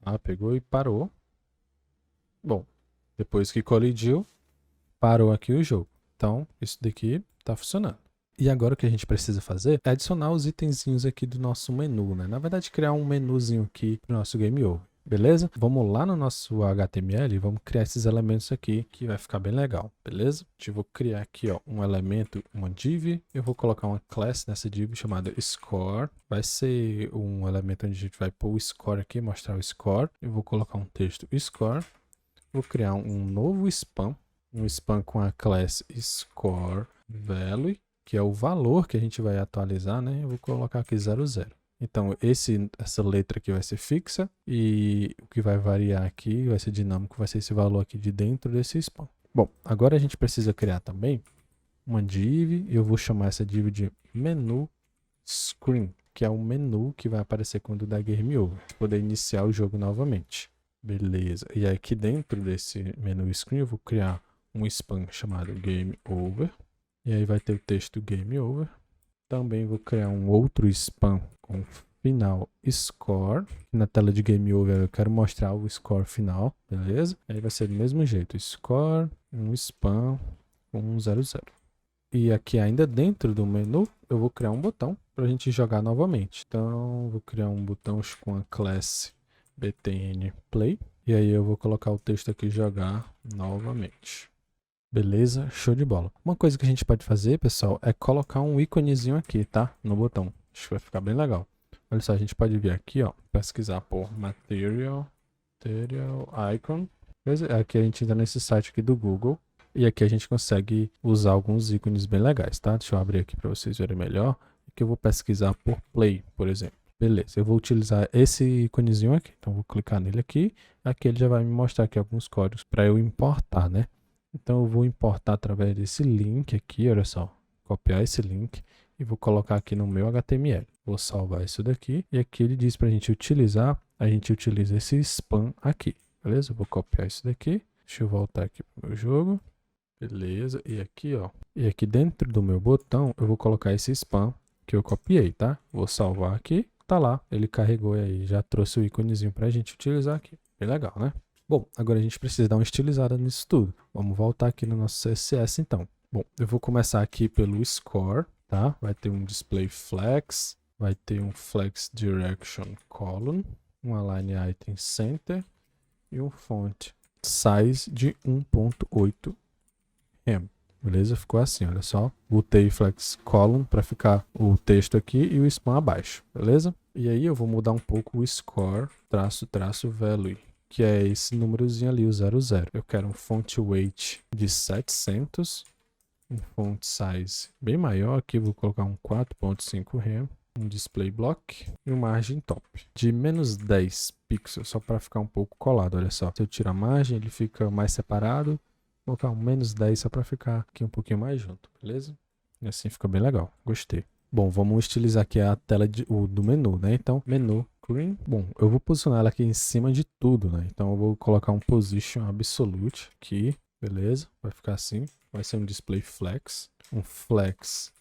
Ah, pegou e parou. Bom, depois que colidiu, parou aqui o jogo. Então isso daqui tá funcionando. E agora o que a gente precisa fazer é adicionar os itenzinhos aqui do nosso menu, né? Na verdade, criar um menuzinho aqui pro nosso game over. Beleza? Vamos lá no nosso HTML e vamos criar esses elementos aqui, que vai ficar bem legal, beleza? Eu vou criar aqui, ó, um elemento, uma div. Eu vou colocar uma class nessa div chamada score. Vai ser um elemento onde a gente vai pôr o score aqui, mostrar o score. Eu vou colocar um texto score. Vou criar um novo spam. Um spam com a class score value, que é o valor que a gente vai atualizar, né? Eu vou colocar aqui 00. Então, essa letra aqui vai ser fixa e o que vai variar aqui vai ser dinâmico, vai ser esse valor aqui de dentro desse spam. Bom, agora a gente precisa criar também uma div e eu vou chamar essa div de menu screen, que é o menu que vai aparecer quando der game over, para poder iniciar o jogo novamente. Beleza. E aqui dentro desse menu screen eu vou criar um spam chamado game over. E aí vai ter o texto game over. Também vou criar um outro spam com final score. Na tela de game over eu quero mostrar o score final, beleza? Aí vai ser do mesmo jeito, score, um spam com um 00. E aqui ainda dentro do menu eu vou criar um botão para a gente jogar novamente. Então vou criar um botão com a classe btn play. E aí eu vou colocar o texto aqui jogar novamente. Beleza, show de bola. Uma coisa que a gente pode fazer, pessoal, é colocar um íconezinho aqui, tá? No botão. Acho que vai ficar bem legal. Olha só, a gente pode vir aqui, ó, pesquisar por material icon. Aqui a gente entra nesse site aqui do Google e aqui a gente consegue usar alguns ícones bem legais, tá? Deixa eu abrir aqui para vocês verem melhor. Aqui eu vou pesquisar por play, por exemplo. Beleza, eu vou utilizar esse íconezinho aqui. Então, eu vou clicar nele aqui. Aqui ele já vai me mostrar aqui alguns códigos para eu importar, né? Então eu vou importar através desse link aqui, olha só, copiar esse link e vou colocar aqui no meu HTML. Vou salvar isso daqui e aqui ele diz para a gente utilizar, a gente utiliza esse spam aqui, beleza? Eu vou copiar isso daqui, deixa eu voltar aqui para o meu jogo, beleza? E aqui, ó, e aqui dentro do meu botão eu vou colocar esse spam que eu copiei, tá? Vou salvar aqui, tá lá, ele carregou aí, já trouxe o íconezinho para a gente utilizar aqui, bem legal, né? Bom, agora a gente precisa dar uma estilizada nisso tudo. Vamos voltar aqui no nosso CSS então. Bom, eu vou começar aqui pelo score, tá? Vai ter um display flex, vai ter um flex direction column, um align item center e um font size de 1.8 em. Beleza? Ficou assim, olha só. Botei flex column para ficar o texto aqui e o spam abaixo, beleza? E aí eu vou mudar um pouco o score traço value, que é esse númerozinho ali, o 00. Eu quero um font weight de 700, um font size bem maior, aqui vou colocar um 4.5 rem, um display block e uma margem top de menos 10 pixels, só para ficar um pouco colado, olha só. Se eu tirar a margem, ele fica mais separado, vou colocar um menos 10 só para ficar aqui um pouquinho mais junto, beleza? E assim fica bem legal, gostei. Bom, vamos estilizar aqui a tela do menu, né? Então, menu screen. Bom, eu vou posicionar ela aqui em cima de tudo, né? Então, eu vou colocar um position absolute aqui, beleza? Vai ficar assim. Vai ser um display flex, um flex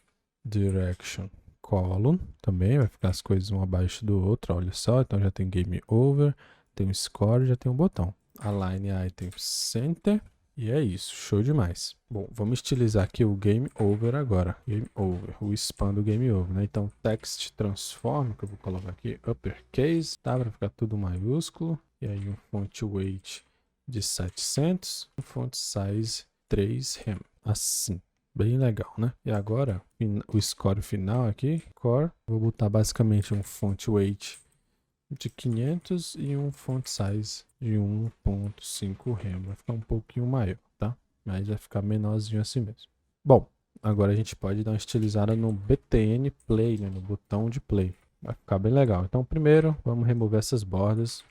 direction column também. Vai ficar as coisas um abaixo do outro, olha só. Então, já tem game over, tem o score, já tem um botão. Align item center. E é isso, show demais. Bom, vamos estilizar aqui o game over agora. Game over, o spam do game over, né? Então, text transform, que eu vou colocar aqui, uppercase, tá? Para ficar tudo maiúsculo. E aí um font weight de 700, um font size 3 rem. Assim, bem legal, né? E agora, o score final aqui, core, vou botar basicamente um font weight de 500 e um font size de 1.5 rem. Vai ficar um pouquinho maior, tá? Mas vai ficar menorzinho assim mesmo. Bom, agora a gente pode dar uma estilizada no btn play, né? No botão de play. Vai ficar bem legal. Então, primeiro, vamos remover essas bordas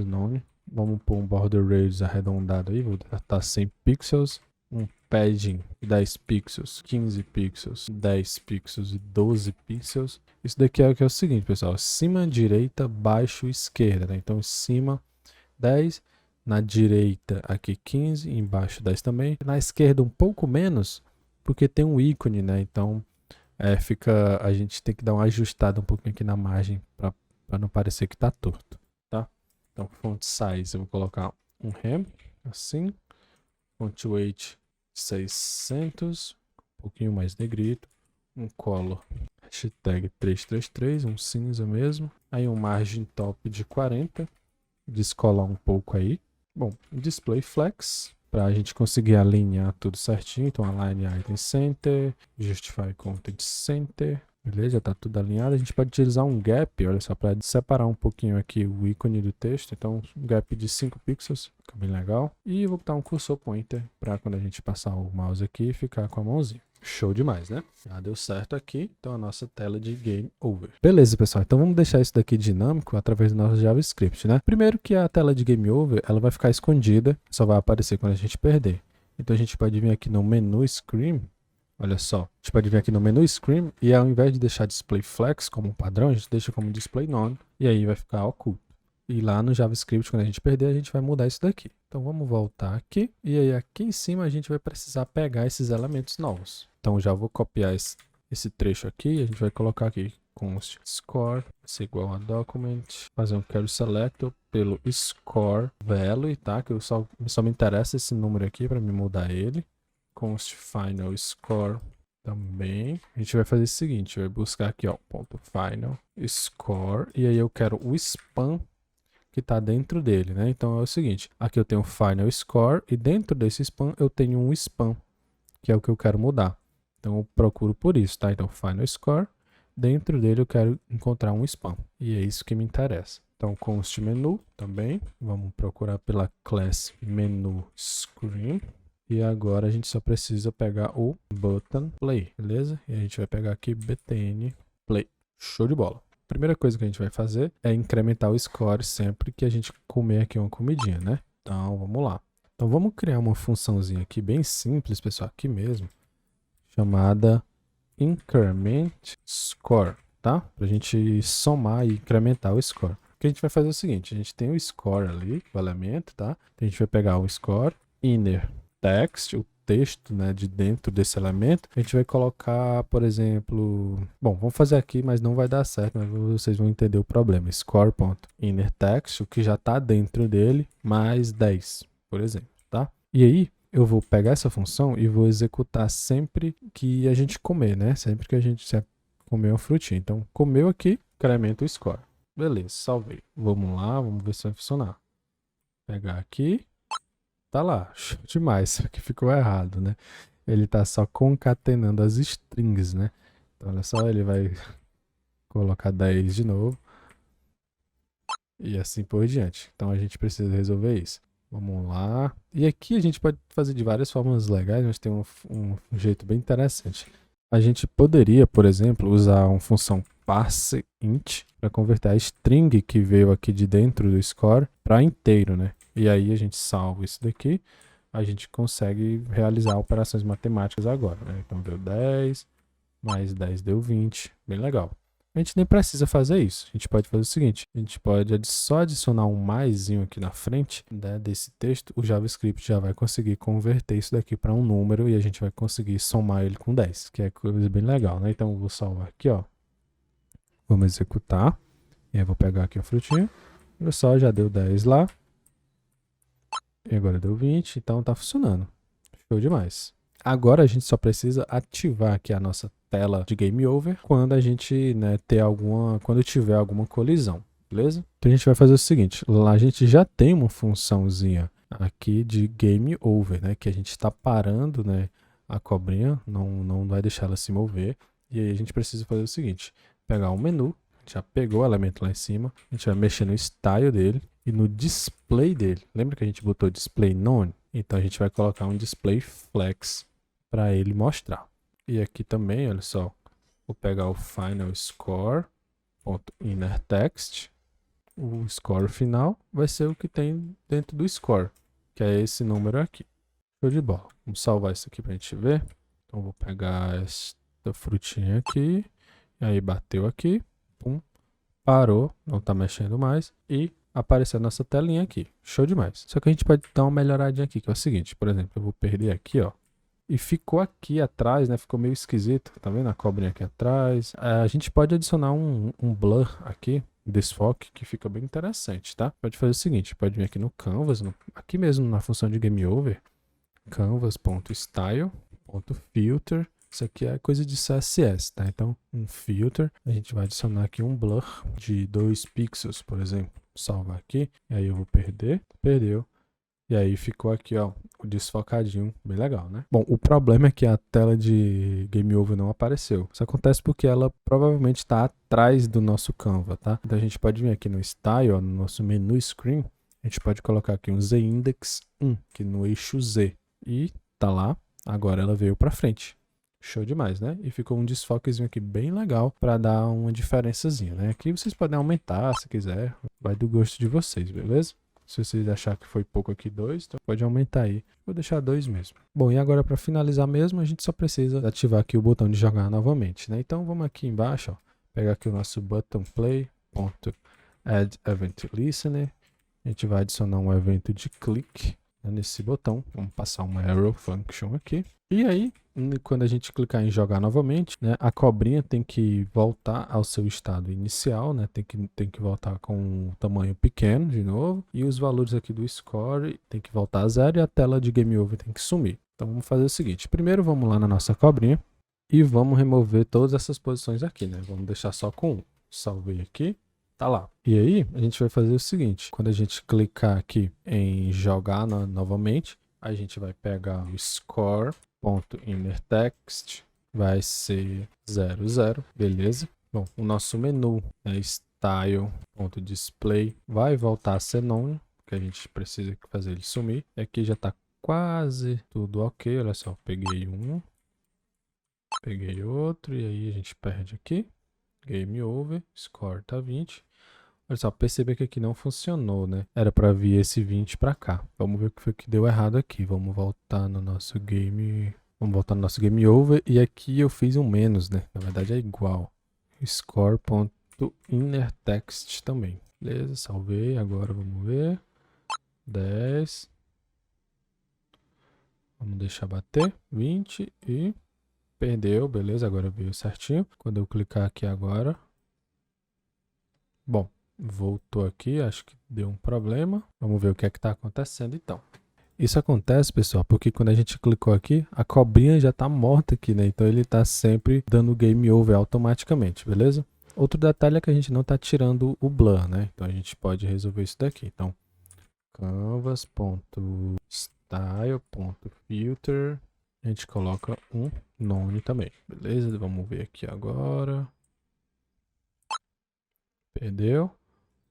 none. Vamos pôr um border radius arredondado aí, vou botar 100 pixels. Um padding 10 pixels, 15 pixels, 10 pixels e 12 pixels. Isso daqui é o que é o seguinte, pessoal. Cima, direita, baixo, esquerda, né? Então, cima 10, na direita aqui 15, embaixo 10 também. Na esquerda um pouco menos, porque tem um ícone, né? Então, a gente tem que dar uma ajustada um pouquinho aqui na margem para não parecer que tá torto, tá? Então, font size, eu vou colocar um rem, assim. Font weight 600, um pouquinho mais negrito. Um color, hashtag 333, um cinza mesmo. Aí um margin top de 40, descolar um pouco aí. Bom, display flex, para a gente conseguir alinhar tudo certinho. Então, align item center, justify content center. Beleza, já está tudo alinhado. A gente pode utilizar um gap, olha só, para separar um pouquinho aqui o ícone do texto. Então, um gap de 5 pixels, fica bem legal. E vou botar um cursor pointer para quando a gente passar o mouse aqui, ficar com a mãozinha. Show demais, né? Já deu certo aqui. Então, a nossa tela de Game Over. Beleza, pessoal. Então, vamos deixar isso daqui dinâmico através do nosso JavaScript, né? Primeiro que a tela de Game Over, ela vai ficar escondida. Só vai aparecer quando a gente perder. Então, a gente pode vir aqui no menu Screen. Olha só. A gente pode vir aqui no menu Screen e ao invés de deixar Display Flex como padrão, a gente deixa como Display None. E aí vai ficar oculto. E lá no JavaScript, quando a gente perder, a gente vai mudar isso daqui. Então, vamos voltar aqui. E aí, aqui em cima, a gente vai precisar pegar esses elementos novos. Então, já vou copiar esse trecho aqui. E a gente vai colocar aqui const score, ser igual a document. Fazer um carry selector pelo score value, tá? Que só me interessa esse número aqui para me mudar ele. Const final score também. A gente vai fazer o seguinte. Vai buscar aqui, ó, ponto final score. E aí, eu quero o span que está dentro dele, né? Então é o seguinte, aqui eu tenho o final score e dentro desse span eu tenho um span, que é o que eu quero mudar. Então eu procuro por isso, tá? Então final score, dentro dele eu quero encontrar um span e é isso que me interessa. Então const menu também, vamos procurar pela class menu screen e agora a gente só precisa pegar o button play, beleza? E a gente vai pegar aqui btn play, show de bola. Primeira coisa que a gente vai fazer é incrementar o score sempre que a gente comer aqui uma comidinha, né? Então, vamos lá. Então, vamos criar uma funçãozinha aqui bem simples, pessoal, aqui mesmo, chamada increment score, tá? Pra gente somar e incrementar o score. O que a gente vai fazer é o seguinte, a gente tem o score ali, o elemento, tá? Então, a gente vai pegar o score, inner text, o texto, né, de dentro desse elemento, a gente vai colocar, por exemplo, bom, vamos fazer aqui, mas não vai dar certo, mas vocês vão entender o problema. Score.innerText, o que já está dentro dele, mais 10, por exemplo, tá? E aí, eu vou pegar essa função e vou executar sempre que a gente comer, né? Sempre que a gente comer uma frutinha. Então, comeu aqui, incrementa o score. Beleza, salvei. Vamos lá, vamos ver se vai funcionar. Pegar aqui. Tá lá, show demais, só que ficou errado, né? Ele tá só concatenando as strings, né? Então, olha só, ele vai colocar 10 de novo. E assim por diante. Então, a gente precisa resolver isso. Vamos lá. E aqui a gente pode fazer de várias formas legais, mas tem um jeito bem interessante. A gente poderia, por exemplo, usar uma função parseInt para converter a string que veio aqui de dentro do score para inteiro, né? E aí a gente salva isso daqui, a gente consegue realizar operações matemáticas agora, né? Então deu 10, mais 10 deu 20, bem legal. A gente nem precisa fazer isso, a gente pode fazer o seguinte, a gente pode só adicionar um maisinho aqui na frente, né, desse texto, o JavaScript já vai conseguir converter isso daqui para um número e a gente vai conseguir somar ele com 10, que é coisa bem legal, né? Então eu vou salvar aqui, ó, vamos executar, e aí eu vou pegar aqui a frutinha, olha só, já deu 10 lá, e agora deu 20, então tá funcionando. Show demais. Agora a gente só precisa ativar aqui a nossa tela de Game Over quando a gente, né, quando tiver alguma colisão, beleza? Então a gente vai fazer o seguinte, lá a gente já tem uma funçãozinha aqui de Game Over, né, que a gente está parando, né, a cobrinha, não vai deixar ela se mover. E aí a gente precisa fazer o seguinte, pegar o menu, já pegou o elemento lá em cima, a gente vai mexer no style dele e no display dele. Lembra que a gente botou display none? Então a gente vai colocar um display flex para ele mostrar. E aqui também, olha só, vou pegar o final score, .inner text, o score final vai ser o que tem dentro do score, que é esse número aqui. Show de bola. Vamos salvar isso aqui pra gente ver. Então vou pegar esta frutinha aqui. E aí bateu aqui. Pum. Parou. Não tá mexendo mais. E apareceu a nossa telinha aqui. Show demais. Só que a gente pode dar uma melhoradinha aqui, que é o seguinte. Por exemplo, eu vou perder aqui, ó. E ficou aqui atrás, né? Ficou meio esquisito. Tá vendo a cobrinha aqui atrás? A gente pode adicionar um blur aqui. Desfoque, que fica bem interessante, tá? Pode fazer o seguinte. Pode vir aqui no Canvas. Aqui mesmo na função de Game Over. Canvas.style.filter. Isso aqui é coisa de CSS, tá? Então, um filter. A gente vai adicionar aqui um blur de 2 pixels, por exemplo. Salvar aqui. E aí eu vou perder. Perdeu. E aí ficou aqui, ó, o desfocadinho, bem legal, né? Bom, o problema é que a tela de Game Over não apareceu. Isso acontece porque ela provavelmente está atrás do nosso Canva, tá? Então a gente pode vir aqui no Style, ó, no nosso menu Screen. A gente pode colocar aqui um Z-Index 1, aqui no eixo Z. E tá lá, agora ela veio pra frente. Show demais, né? E ficou um desfoquezinho aqui bem legal para dar uma diferençazinha, né? Aqui vocês podem aumentar se quiser, vai do gosto de vocês, beleza? Se vocês acharem que foi pouco aqui 2, então pode aumentar aí. Vou deixar 2 mesmo. Bom, e agora para finalizar mesmo, a gente só precisa ativar aqui o botão de jogar novamente, né? Então vamos aqui embaixo, ó, pegar aqui o nosso button play.add event listener. A gente vai adicionar um evento de clique, né, nesse botão. Vamos passar uma arrow function aqui. E aí, quando a gente clicar em jogar novamente, né, a cobrinha tem que voltar ao seu estado inicial, né, tem que voltar com um tamanho pequeno de novo, e os valores aqui do score tem que voltar a 0 e a tela de Game Over tem que sumir. Então vamos fazer o seguinte, primeiro vamos lá na nossa cobrinha e vamos remover todas essas posições aqui, né, vamos deixar só com 1. Salvei aqui. Tá lá. E aí, a gente vai fazer o seguinte, quando a gente clicar aqui em jogar novamente, a gente vai pegar o score.innerText, vai ser 00, beleza? Bom, o nosso menu é style.display, vai voltar a ser none, porque a gente precisa fazer ele sumir. E aqui já tá quase tudo ok, olha só, peguei um, peguei outro, e aí a gente perde aqui. Game Over, score tá 20. Olha só, perceber que aqui não funcionou, né? Era para vir esse 20 para cá. Vamos ver o que foi que deu errado aqui. Vamos voltar no nosso game. Vamos voltar no nosso Game Over. E aqui eu fiz um menos, né? Na verdade é igual. Score.innerText também. Beleza, salvei. Agora vamos ver. 10. Vamos deixar bater. 20 e... Perdeu, beleza. Agora veio certinho. Quando eu clicar aqui agora... Bom, voltou aqui, acho que deu um problema. Vamos ver o que é que está acontecendo então. Isso acontece, pessoal, porque quando a gente clicou aqui, a cobrinha já está morta aqui, né? Então ele está sempre dando game over automaticamente, beleza? Outro detalhe é que a gente não está tirando o blur, né? Então a gente pode resolver isso daqui. Então, canvas.style.filter, a gente coloca um none também, beleza? Vamos ver aqui agora. Perdeu.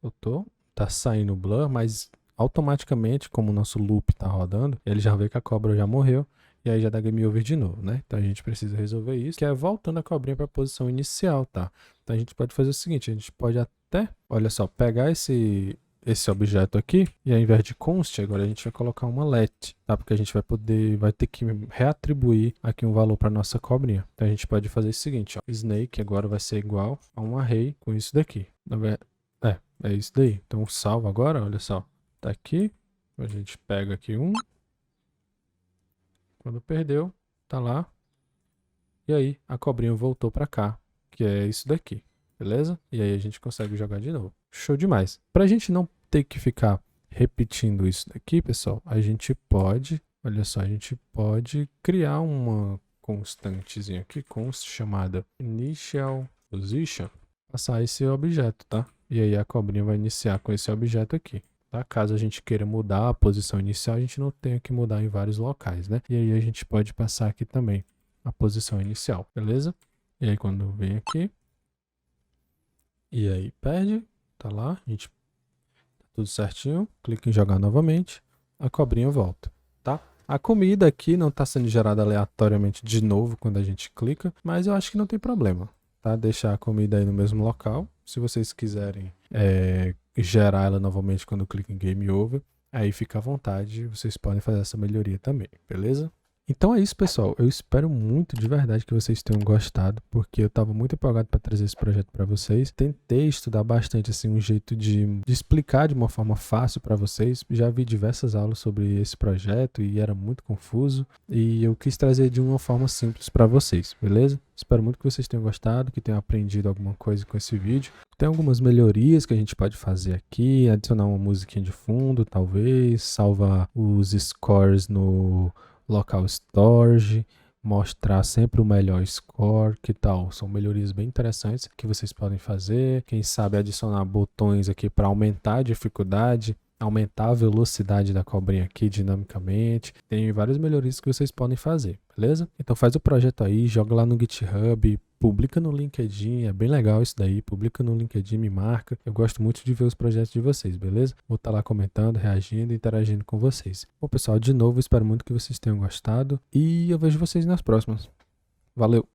Voltou. Tá saindo o blur, mas automaticamente, como o nosso loop tá rodando, ele já vê que a cobra já morreu. E aí já dá game over de novo, né? Então a gente precisa resolver isso, que é voltando a cobrinha para a posição inicial, tá? Então a gente pode fazer o seguinte, a gente pode até, olha só, pegar esse objeto aqui e ao invés de const, agora a gente vai colocar uma let, tá? Porque a gente vai ter que reatribuir aqui um valor para nossa cobrinha. Então a gente pode fazer o seguinte, ó, snake agora vai ser igual a um array com isso daqui. É isso daí. Então salva agora, olha só. Tá aqui. A gente pega aqui um. Quando perdeu, tá lá. E aí a cobrinha voltou pra cá, que é isso daqui. Beleza? E aí a gente consegue jogar de novo. Show demais. Pra gente não ter que ficar repetindo isso daqui, pessoal, a gente pode, olha só, a gente pode criar uma constantezinha aqui, const chamada initial position, passar esse objeto, tá? E aí a cobrinha vai iniciar com esse objeto aqui, tá? Caso a gente queira mudar a posição inicial, a gente não tenha que mudar em vários locais, né? E aí a gente pode passar aqui também a posição inicial, beleza? E aí quando vem aqui, e aí perde, tá lá, a gente tá tudo certinho, clica em jogar novamente, a cobrinha volta, tá? A comida aqui não está sendo gerada aleatoriamente de novo quando a gente clica, mas eu acho que não tem problema, tá? Deixar a comida aí no mesmo local. Se vocês quiserem gerar ela novamente quando clica em Game Over, aí fica à vontade, vocês podem fazer essa melhoria também, beleza? Então é isso, pessoal. Eu espero muito de verdade que vocês tenham gostado, porque eu estava muito empolgado para trazer esse projeto para vocês. Tentei estudar bastante assim um jeito de explicar de uma forma fácil para vocês. Já vi diversas aulas sobre esse projeto e era muito confuso, e eu quis trazer de uma forma simples para vocês, beleza? Espero muito que vocês tenham gostado, que tenham aprendido alguma coisa com esse vídeo. Tem algumas melhorias que a gente pode fazer aqui, adicionar uma musiquinha de fundo, talvez, salvar os scores no local storage, mostrar sempre o melhor score, que tal? São melhorias bem interessantes que vocês podem fazer. Quem sabe adicionar botões aqui para aumentar a dificuldade, aumentar a velocidade da cobrinha aqui dinamicamente. Tem várias melhorias que vocês podem fazer, beleza? Então faz o projeto aí, joga lá no GitHub, publica no LinkedIn, é bem legal isso daí, publica no LinkedIn, me marca. Eu gosto muito de ver os projetos de vocês, beleza? Vou estar lá comentando, reagindo, interagindo com vocês. Bom, pessoal, de novo, espero muito que vocês tenham gostado e eu vejo vocês nas próximas. Valeu!